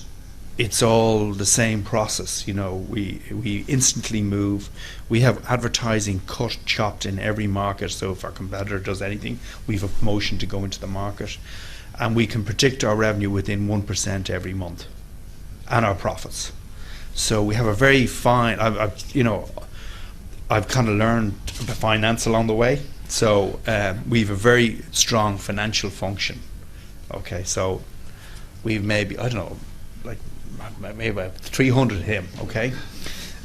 Speaker 2: it's all the same process. You know, we instantly move. We have advertising cut, chopped in every market. So if our competitor does anything, we have a promotion to go into the market, and we can predict our revenue within 1% every month, and our profits. So we have a very fine. I've kind of learned finance along the way. So we have a very strong financial function. Okay, so we've maybe, I don't know, like maybe about 300 him, okay,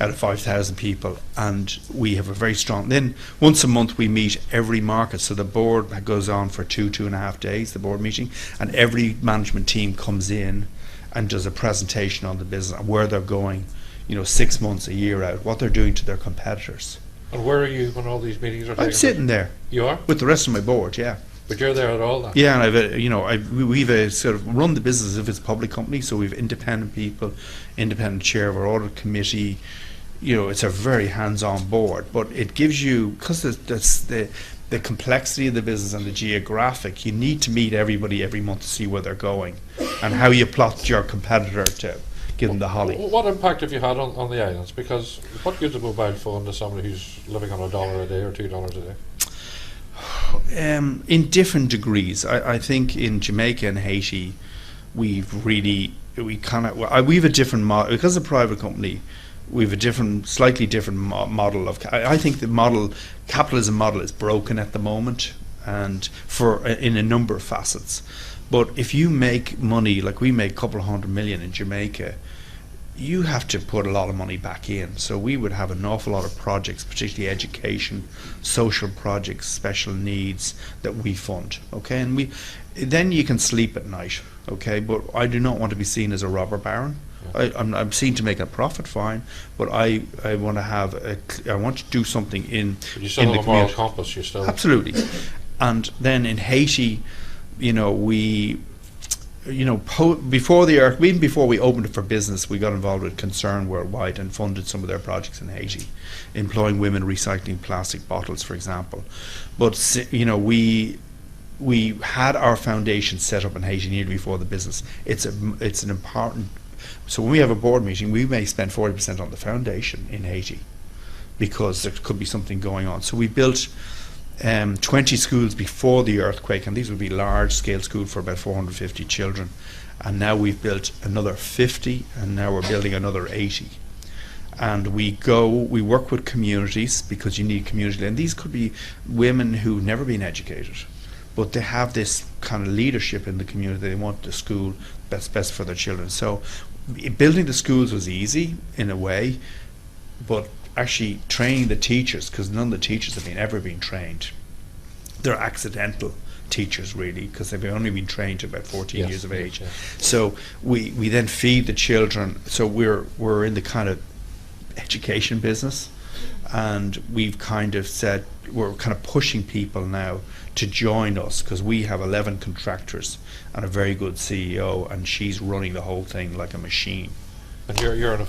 Speaker 2: out of 5,000 people, and we have a very strong. Then once a month we meet every market, so the board goes on for 2.5 days, the board meeting, and every management team comes in and does a presentation on the business and where they're going, you know, 6 months, a year out, what they're doing to their competitors.
Speaker 1: And where are you when all these meetings are taking
Speaker 2: I'm sitting there.
Speaker 1: You are?
Speaker 2: With the rest of my board, yeah.
Speaker 1: But you're there at all then?
Speaker 2: Yeah, and we've sort of run the business as if it's a public company, so we've independent people, independent chair of our audit committee. You know, it's a very hands-on board, but it gives you, because that's the complexity of the business and the geographic, you need to meet everybody every month to see where they're going and how you plot your competitor to give them the holly.
Speaker 1: What impact have you had on the islands? Because what gives a mobile phone to somebody who's living on $1 a day or $2 a day?
Speaker 2: In different degrees. I think in Jamaica and Haiti, we have a different model. Because it's a private company, we have a slightly different model of. I think the capitalism model is broken at the moment, and in a number of facets. But if you make money, like we make a couple of $100 million in Jamaica, you have to put a lot of money back in. So we would have an awful lot of projects, particularly education, social projects, special needs, that we fund. Okay, and then you can sleep at night. Okay, but I do not want to be seen as a robber baron. I'm seen to make a profit, fine, but I want to have I want to do something in.
Speaker 1: But you still have a moral compass. You still
Speaker 2: absolutely. And then in Haiti, you know, before the earthquake, even before we opened it for business, we got involved with Concern Worldwide and funded some of their projects in Haiti, employing women recycling plastic bottles, for example. But we had our foundation set up in Haiti nearly before the business. It's an important. So when we have a board meeting, we may spend 40% on the foundation in Haiti because there could be something going on. So we built 20 schools before the earthquake, and these would be large-scale schools for about 450 children. And now we've built another 50, and now we're building another 80. And we work with communities because you need community. And these could be women who've never been educated, but they have this kind of leadership in the community. They want the school that's best for their children. So building the schools was easy in a way, but actually training the teachers, because none of the teachers have ever been trained. They're accidental teachers, really, because they've only been trained to about 14 years of age. So we then feed the children. So we're in the kind of education business, and we've kind of said we're kind of pushing people now to join us, because we have 11 contractors and a very good CEO, and she's running the whole thing like a machine.
Speaker 1: And you're an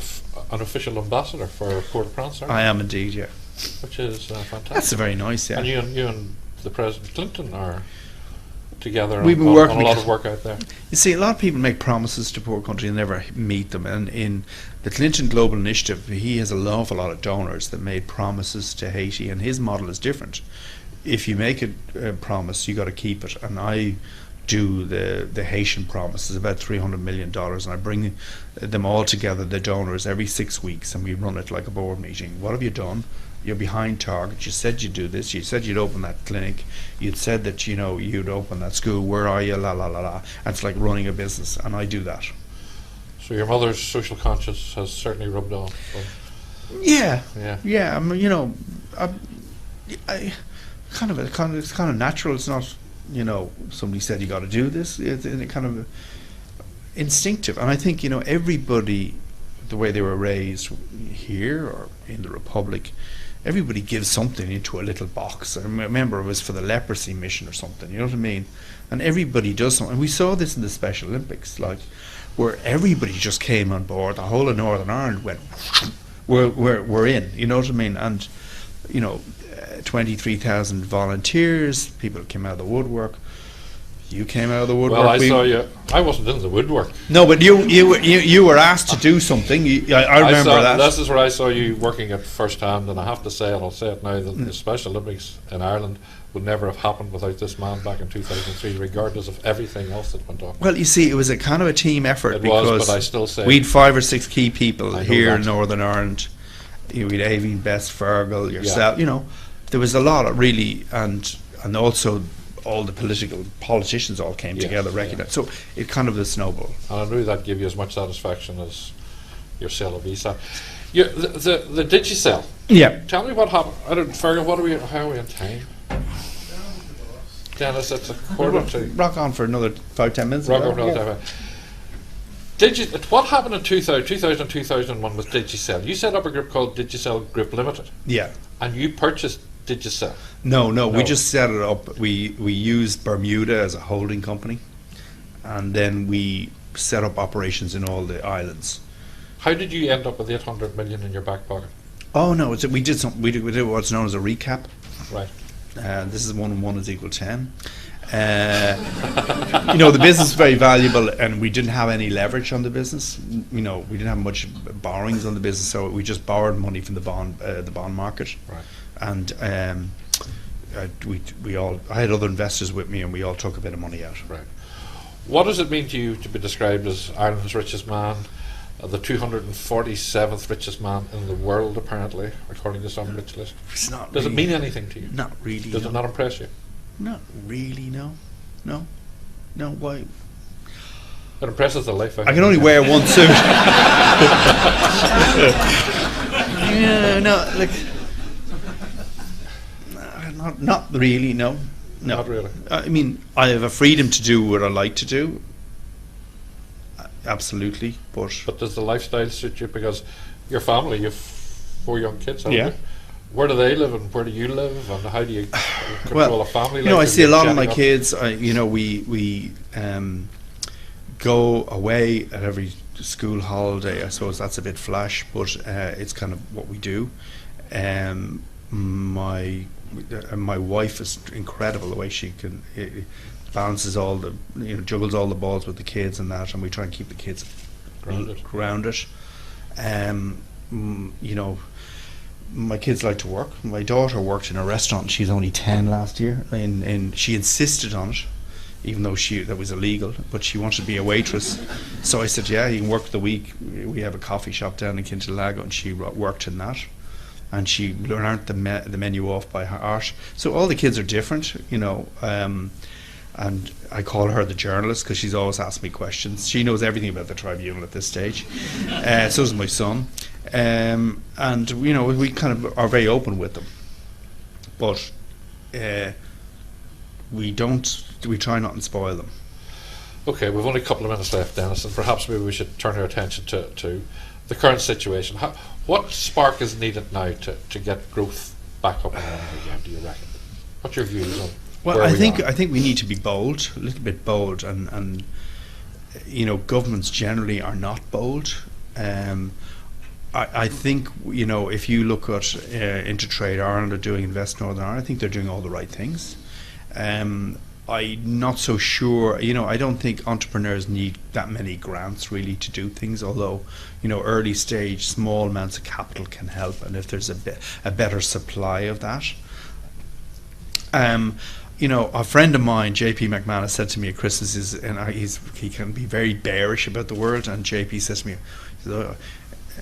Speaker 1: official ambassador for Port-au-Prince, aren't you?
Speaker 2: I am indeed, yeah.
Speaker 1: Which is fantastic.
Speaker 2: That's very nice, yeah.
Speaker 1: And you and the President Clinton are together
Speaker 2: We've been
Speaker 1: on
Speaker 2: working
Speaker 1: a lot of work out there.
Speaker 2: You see, a lot of people make promises to poor countries and never meet them. And in the Clinton Global Initiative, he has an awful lot of donors that made promises to Haiti, and his model is different. If you make a promise, you got to keep it. And I do the Haitian promise is about $300 million, and I bring them all together, the donors, every 6 weeks, and we run it like a board meeting. What have you done? You're behind target. You said you'd do this. You said you'd open that clinic. You'd said that you'd open that school. Where are you? La la la la. And it's like running a business, and I do that.
Speaker 1: So your mother's social conscience has certainly rubbed off.
Speaker 2: Yeah. I mean, I it's kind of natural. It's not, somebody said you got to do this. It's kind of instinctive. And I think, everybody, the way they were raised here or in the Republic, everybody gives something into a little box. I remember it was for the leprosy mission or something, you know what I mean? And everybody does something. And we saw this in the Special Olympics, where everybody just came on board. The whole of Northern Ireland went, we're in, you know what I mean? And, 23,000 volunteers, people came out of the woodwork. You came out of the woodwork.
Speaker 1: Well, I saw you. I wasn't in the woodwork.
Speaker 2: No, but you were asked to do something. I remember that.
Speaker 1: This is where I saw you working at first hand, and I have to say, and I'll say it now, that the Special Olympics in Ireland would never have happened without this man back in 2003, regardless of everything else that went on.
Speaker 2: Well, you see, it was a kind of a team effort, because
Speaker 1: but I still say
Speaker 2: we'd 5 or 6 key people here in Northern Ireland. We'd Aveen, Best, Fergal, yourself. There was a lot of really, and also all the politicians all came together, recognized. So it kind of a snowball. And
Speaker 1: I knew that gave you as much satisfaction as your sale of visa. The Digicel.
Speaker 2: Yeah.
Speaker 1: Tell me what happened. Fergal, how are we in time? Deniss, it's a quarter to.
Speaker 2: Rock on for another 5-10 minutes.
Speaker 1: Rock on for another 5 minutes. What happened in 2000 2001 with Digicel? You set up a group called Digicel Group Limited.
Speaker 2: Yeah.
Speaker 1: And you purchased Digicel?
Speaker 2: No, we just set it up. We used Bermuda as a holding company, and then we set up operations in all the islands.
Speaker 1: How did you end up with 800 million in your back pocket?
Speaker 2: Oh no, we did what's known as a recap.
Speaker 1: Right.
Speaker 2: This is 1 and 1 is equal 10. The business is very valuable, and we didn't have any leverage on the business. We didn't have much borrowings on the business, so we just borrowed money from the bond market.
Speaker 1: Right.
Speaker 2: And I had other investors with me, and we all took a bit of money out.
Speaker 1: Right. What does it mean to you to be described as Ireland's richest man, the 247th richest man in the world, apparently, according to some rich list?
Speaker 2: It's not.
Speaker 1: Does it mean anything to you?
Speaker 2: Not really.
Speaker 1: Does it not impress you?
Speaker 2: Not really. No. Why?
Speaker 1: It impresses the life.
Speaker 2: I can only wear one suit. Yeah. No. Not really, no.
Speaker 1: Not really.
Speaker 2: I mean, I have a freedom to do what I like to do. Absolutely, but
Speaker 1: does the lifestyle suit you? Because your family, you've 4 young kids, haven't you? Where do they live, and where do you live, and how do you control a family life?
Speaker 2: I see a lot of my kids. go away at every school holiday. I suppose that's a bit flash, but it's kind of what we do. My wife is incredible the way she can balances all the, juggles all the balls with the kids and that, and we try and keep the kids grounded. My kids like to work. My daughter worked in a restaurant. She's only 10 last year, and she insisted on it, even though that was illegal. But she wanted to be a waitress, so I said, "Yeah, you can work the week. We have a coffee shop down in Kintylago," and she worked in that, and she learned the menu off by heart. So all the kids are different, and I call her the journalist because she's always asked me questions. She knows everything about the tribunal at this stage. So does my son. And we kind of are very open with them, but we try not to spoil them.
Speaker 1: Okay, we've only a couple of minutes left, Denis, and perhaps maybe we should turn our attention to the current situation. What spark is needed now to get growth back up and running again, do you reckon? What's your views on
Speaker 2: Well,
Speaker 1: where
Speaker 2: I
Speaker 1: we
Speaker 2: think
Speaker 1: are?
Speaker 2: I think we need to be bold, a little bit bold, and governments generally are not bold. I think if you look at Intertrade Ireland are doing Invest Northern Ireland, I think they're doing all the right things. I'm not so sure. I don't think entrepreneurs need that many grants really to do things. Although early stage, small amounts of capital can help, and if there's a better supply of that. A friend of mine, JP McManus, said to me at Christmas, he can be very bearish about the world, and JP says to me,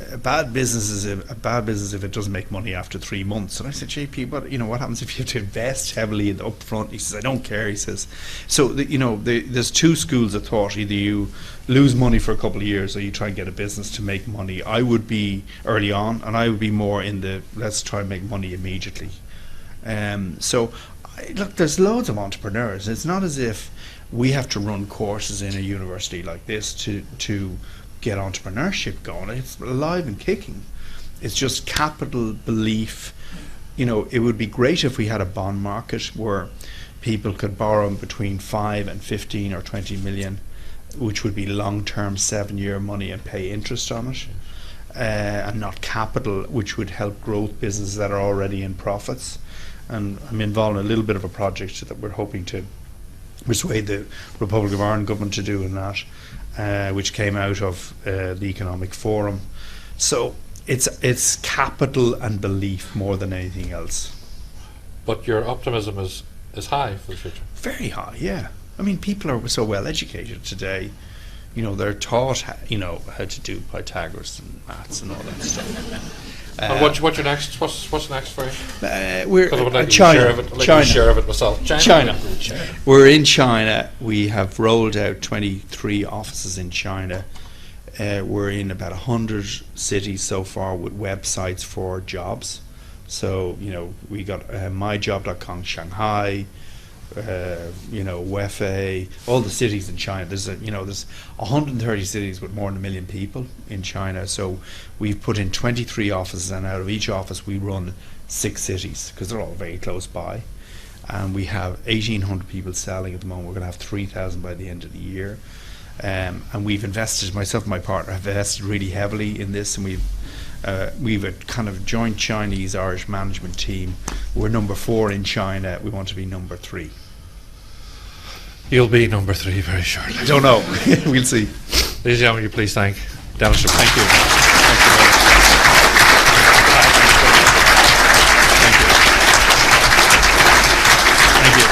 Speaker 2: a bad business is a bad business if it doesn't make money after 3 months. And I said, JP, what happens if you have to invest heavily in the upfront? He says, I don't care. He says, so there's two schools of thought. Either you lose money for a couple of years, or you try and get a business to make money. I would be early on, and I would be more in the let's try and make money immediately. Look, there's loads of entrepreneurs. It's not as if we have to run courses in a university like this to get entrepreneurship going. It's alive and kicking. It's just capital, belief. It would be great if we had a bond market where people could borrow between 5 and 15 or 20 million, which would be long-term 7-year money and pay interest on it, and not capital, which would help growth businesses that are already in profits. And I'm involved in a little bit of a project that we're hoping to persuade the Republic of Ireland government to do in that, which came out of the Economic Forum. So it's capital and belief more than anything else.
Speaker 1: But your optimism is high for the future.
Speaker 2: Very high, yeah. I mean, people are so well educated today. They're taught how to do Pythagoras and maths and all that stuff.
Speaker 1: And what's your next? What's next for you?
Speaker 2: We're
Speaker 1: China. Share of it myself.
Speaker 2: China. We're in China. We have rolled out 23 offices in China. We're in about 100 cities so far with websites for jobs. So we got myjob.com Shanghai, Weifei, all the cities in China. There's 130 cities with more than 1 million people in China. So we've put in 23 offices, and out of each office we run 6 cities because they're all very close by. And we have 1,800 people selling at the moment. We're going to have 3,000 by the end of the year. And we've invested, myself and my partner have invested really heavily in this, and we've a kind of joint Chinese-Irish management team. We're number 4 in China. We want to be number 3.
Speaker 1: You'll be number 3 very shortly.
Speaker 2: I don't know. We'll see.
Speaker 1: Ladies and gentlemen, you please thank Denis OBriens.
Speaker 2: Thank you. Thank you.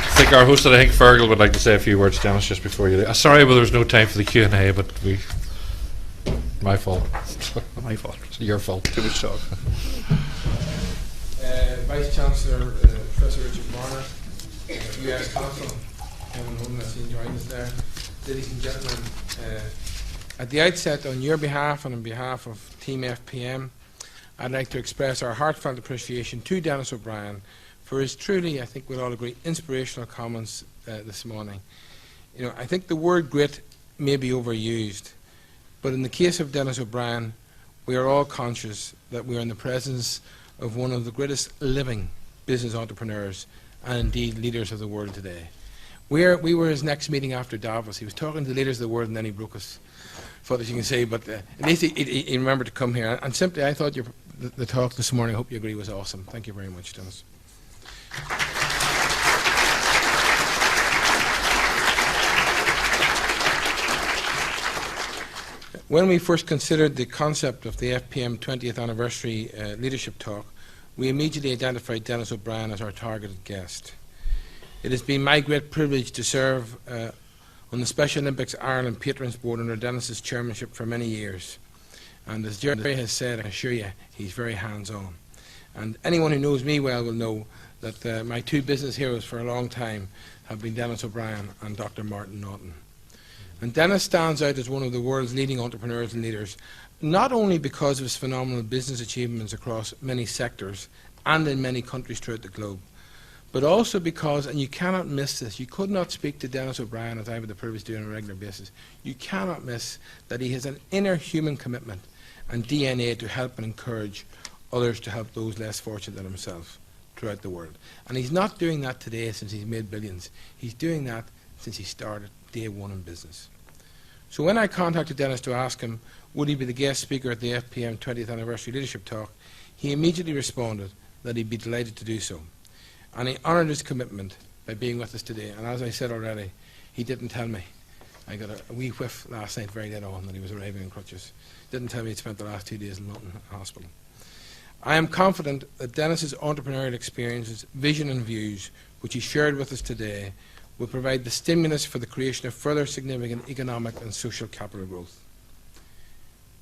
Speaker 1: I think our host, I think Fergal, would like to say a few words, Denis, just before you leave. Sorry, but there was no time for the Q&A, but my fault.
Speaker 2: My fault.
Speaker 1: Your fault.
Speaker 2: Too much talk.
Speaker 3: Vice Chancellor Professor Richard Marner, US Council, Kevin Holden, I see him join us there. Ladies and gentlemen, at the outset, on your behalf and on behalf of Team FPM, I'd like to express our heartfelt appreciation to Denis OBriens for his truly, I think we'll all agree, inspirational comments this morning. I think the word grit may be overused, but in the case of Denis OBriens, we are all conscious that we are in the presence of one of the greatest living business entrepreneurs and indeed leaders of the world today. We were his next meeting after Davos. He was talking to the leaders of the world, and then he broke his foot, as you can see, but at least he remembered to come here. And simply, I thought the talk this morning, I hope you agree, was awesome. Thank you very much, Denis. When we first considered the concept of the FPM 20th anniversary leadership talk, we immediately identified Denis OBriens as our targeted guest. It has been my great privilege to serve on the Special Olympics Ireland Patrons Board under Denis's chairmanship for many years. And as Gerry has said, I assure you, he's very hands-on. And anyone who knows me well will know that my two business heroes for a long time have been Denis OBriens and Dr. Martin Naughton. And Denis stands out as one of the world's leading entrepreneurs and leaders, not only because of his phenomenal business achievements across many sectors and in many countries throughout the globe, but also because, and you cannot miss this, you could not speak to Denis OBriens, as I have the privilege of doing on a regular basis, you cannot miss that he has an inner human commitment and DNA to help and encourage others to help those less fortunate than himself throughout the world. And he's not doing that today since he's made billions. He's doing that since he started day one in business. So when I contacted Denis to ask him would he be the guest speaker at the FPM 20th anniversary leadership talk, he immediately responded that he'd be delighted to do so. And he honoured his commitment by being with us today. And as I said already, he didn't tell me. I got a wee whiff last night, very dead on, that he was arriving in crutches. Didn't tell me he'd spent the last 2 days in London Hospital. I am confident that Denis's entrepreneurial experiences, vision and views, which he shared with us today, will provide the stimulus for the creation of further significant economic and social capital growth.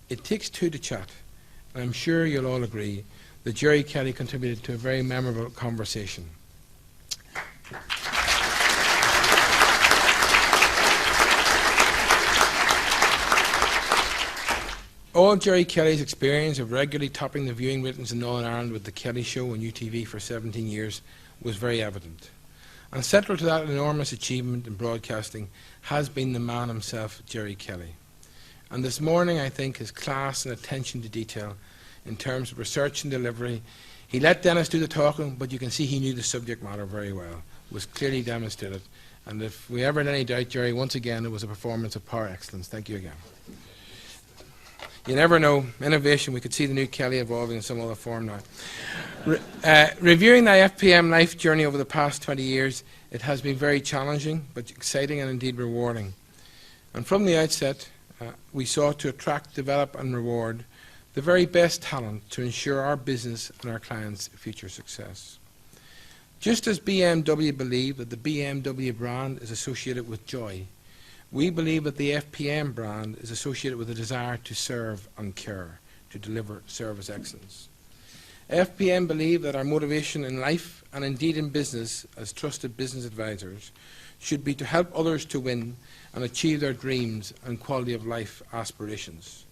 Speaker 3: It takes two to chat, and I'm sure you'll all agree that Gerry Kelly contributed to a very memorable conversation. All Gerry Kelly's experience of regularly topping the viewing ratings in Northern Ireland with The Kelly Show on UTV for 17 years was very evident. And central to that enormous achievement in broadcasting has been the man himself, Gerry Kelly. And this morning, I think, his class and attention to detail in terms of research and delivery, he let Denis do the talking, but you can see he knew the subject matter very well, was clearly demonstrated. And if we ever had any doubt, Gerry, once again, it was a performance of par excellence. Thank you again. You never know, innovation, we could see the new Kelly evolving in some other form now. Reviewing the FPM life journey over the past 20 years, it has been very challenging, but exciting and indeed rewarding. And from the outset, we sought to attract, develop and reward the very best talent to ensure our business and our clients' future success. Just as BMW believe that the BMW brand is associated with joy, we believe that the FPM brand is associated with a desire to serve and care, to deliver service excellence. FPM believe that our motivation in life and indeed in business as trusted business advisors should be to help others to win and achieve their dreams and quality of life aspirations.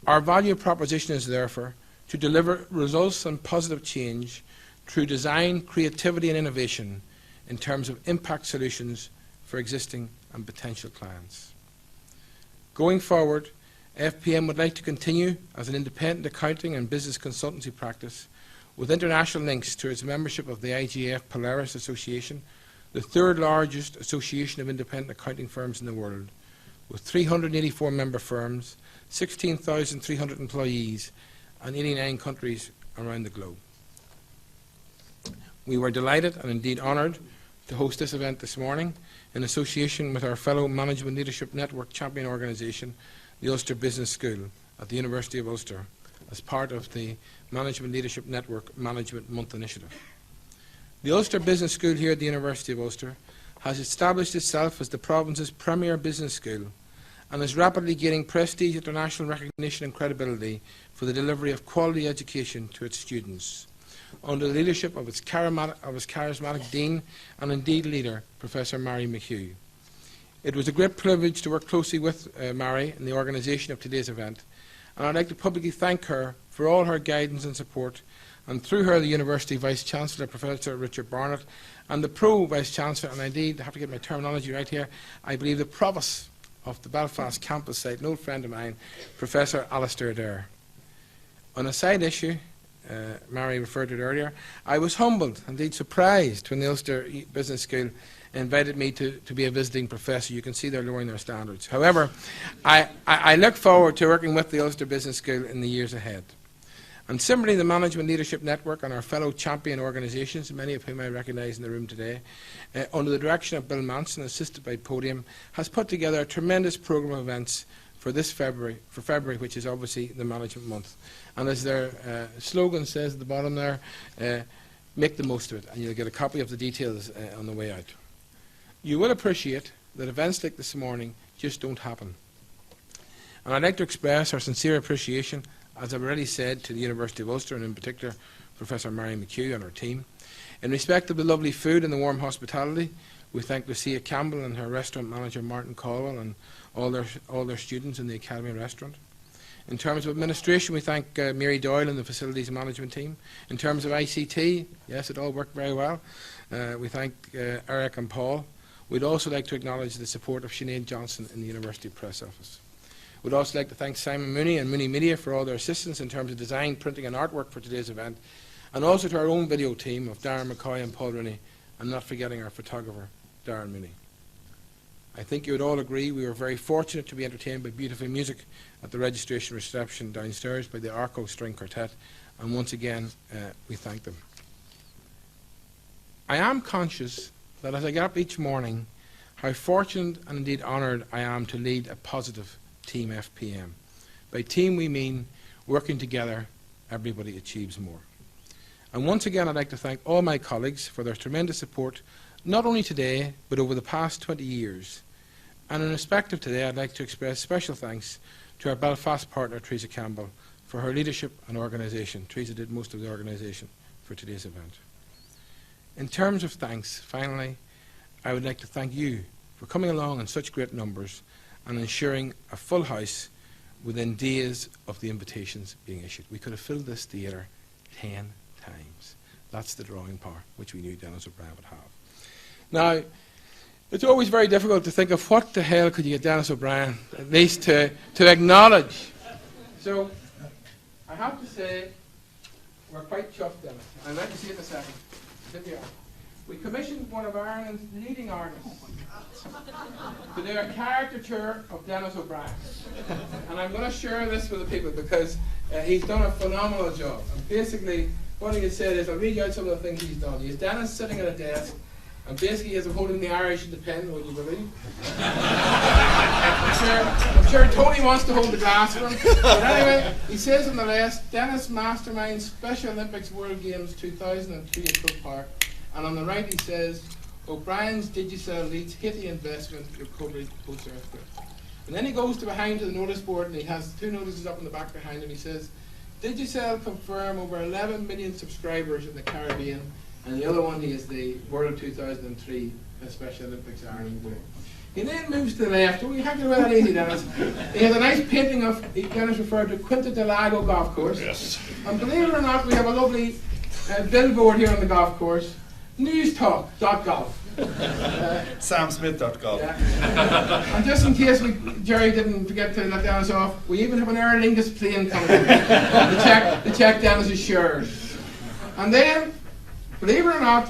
Speaker 3: Our value proposition is therefore to deliver results and positive change through design, creativity and innovation in terms of impact solutions for existing and potential clients. Going forward, FPM would like to continue as an independent accounting and business consultancy practice with international links to its membership of the IGF Polaris Association, the third largest association of independent accounting firms in the world, with 384 member firms, 16,300 employees, and 89 countries around the globe. We were delighted and indeed honoured to host this event this morning in association with our fellow Management Leadership Network champion organisation, the Ulster Business School at the University of Ulster, as part of the Management Leadership Network Management Month initiative. The Ulster Business School here at the University of Ulster has established itself as the province's premier business school and is rapidly gaining prestige, international recognition and credibility for the delivery of quality education to its students, under the leadership of its charismatic Dean and indeed leader, Professor Mary McHugh. It was a great privilege to work closely with Mary in the organisation of today's event, and I'd like to publicly thank her for all her guidance and support, and through her the University Vice-Chancellor, Professor Richard Barnett, and the Pro Vice-Chancellor, and indeed, I have to get my terminology right here, I believe the Provost of the Belfast campus site, an old friend of mine, Professor Alistair Adair. On a side issue, Mary referred to it earlier. I was humbled, indeed surprised, when the Ulster Business School invited me to be a visiting professor. You can see they're lowering their standards. However, I look forward to working with the Ulster Business School in the years ahead. And similarly, the Management Leadership Network and our fellow champion organisations, many of whom I recognise in the room today, under the direction of Bill Manson, assisted by Podium, has put together a tremendous programme of events for February, which is obviously the Management Month. And as their slogan says at the bottom there, make the most of it, and you'll get a copy of the details on the way out. You will appreciate that events like this morning just don't happen. And I'd like to express our sincere appreciation, as I've already said, to the University of Ulster, and in particular Professor Mary McHugh and her team. In respect of the lovely food and the warm hospitality, we thank Lucia Campbell and her restaurant manager Martin Caldwell and all their students in the Academy restaurant. In terms of administration, we thank Mary Doyle and the facilities management team. In terms of ICT, yes, it all worked very well. We thank Eric and Paul. We'd also like to acknowledge the support of Sinead Johnson in the University Press Office. We'd also like to thank Simon Mooney and Mooney Media for all their assistance in terms of design, printing and artwork for today's event, and also to our own video team of Darren McCoy and Paul Rooney, and not forgetting our photographer, Darren Mooney. I think you would all agree we were very fortunate to be entertained by beautiful music at the registration reception downstairs by the Arco String Quartet, and once again we thank them. I am conscious that as I get up each morning, how fortunate and indeed honoured I am to lead a positive Team FPM. By team we mean working together, everybody achieves more. And once again I'd like to thank all my colleagues for their tremendous support, not only today but over the past 20 years. And in respect of today, I'd like to express special thanks to our Belfast partner Teresa Campbell for her leadership and organisation. Teresa did most of the organisation for today's event. In terms of thanks, finally, I would like to thank you for coming along in such great numbers and ensuring a full house within days of the invitations being issued. We could have filled this theatre 10 times. That's the drawing power which we knew Denis OBriens would have. Now, it's always very difficult to think of what the hell could you get Denis OBriens, at least to acknowledge. So, I have to say, we're quite chuffed, Denis. I'd like to see it in a second. Here we are. We commissioned one of Ireland's leading artists to do a caricature of Denis OBriens. And I'm going to share this with the people because he's done a phenomenal job. And basically, what he has said is, I'll read you out some of the things he's done. He's Denis sitting at a desk, and basically he has him holding the Irish Independent, would you believe? I'm sure Tony wants to hold the glass for him. But anyway, he says on the list, Denis masterminds Special Olympics World Games 2003 at Croke Park. And on the right he says, OBriens Digicel leads Haiti investment recovery post-earthquake. And then he goes to behind to the notice board and he has two notices up in the back behind him. He says, Digicel confirm over 11 million subscribers in the Caribbean. And the other one is the World 2003 Special Olympics Ireland Day. He then moves to the left. Oh, you have to do that easy, Denis. He has a nice painting of, Denis referred to, Quinta del Lago golf course. Yes. And believe it or not, we have a lovely billboard here on the golf course. Newstalk.golf.
Speaker 2: SamSmith.golf.
Speaker 3: Yeah. And just in case Gerry didn't forget to let Denis off, we even have an Aer Lingus plane coming in to check Denis' shirt. And then, believe it or not,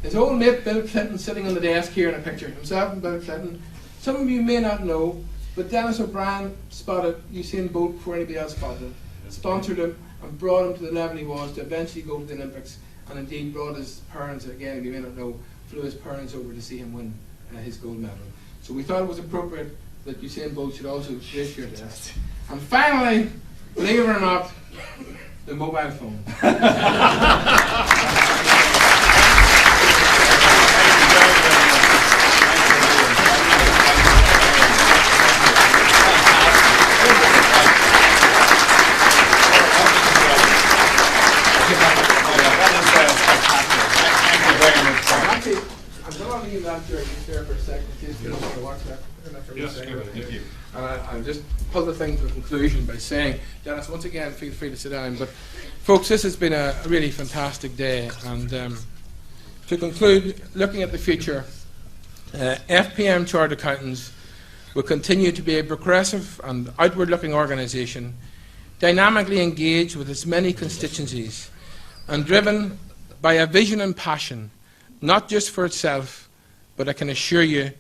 Speaker 3: his old mate Bill Clinton sitting on the desk here in a picture. Himself and Bill Clinton. Some of you may not know, but Denis OBriens spotted Usain Bolt before anybody else spotted him, sponsored him, and brought him to the level he was to eventually go to the Olympics. And indeed brought his parents, again, you may not know, flew his parents over to see him win his gold medal. So we thought it was appropriate that Usain Bolt should also grace your desk. And finally, believe it or not, the mobile phone. I'll just pull the thing to a conclusion by saying, Denis, once again, feel free to sit down. But folks, this has been a really fantastic day. And to conclude, looking at the future, FPM Chartered Accountants will continue to be a progressive and outward-looking organisation, dynamically engaged with its many constituencies, and driven by a vision and passion, not just for itself, but I can assure you,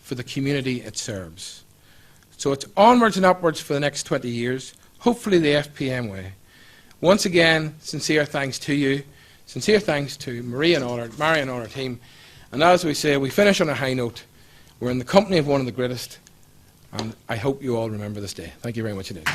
Speaker 3: for the community it serves. So it's onwards and upwards for the next 20 years, hopefully the FPM way. Once again, sincere thanks to you, sincere thanks to Mary and all our team, and as we say, we finish on a high note. We're in the company of one of the greatest, and I hope you all remember this day. Thank you very much indeed.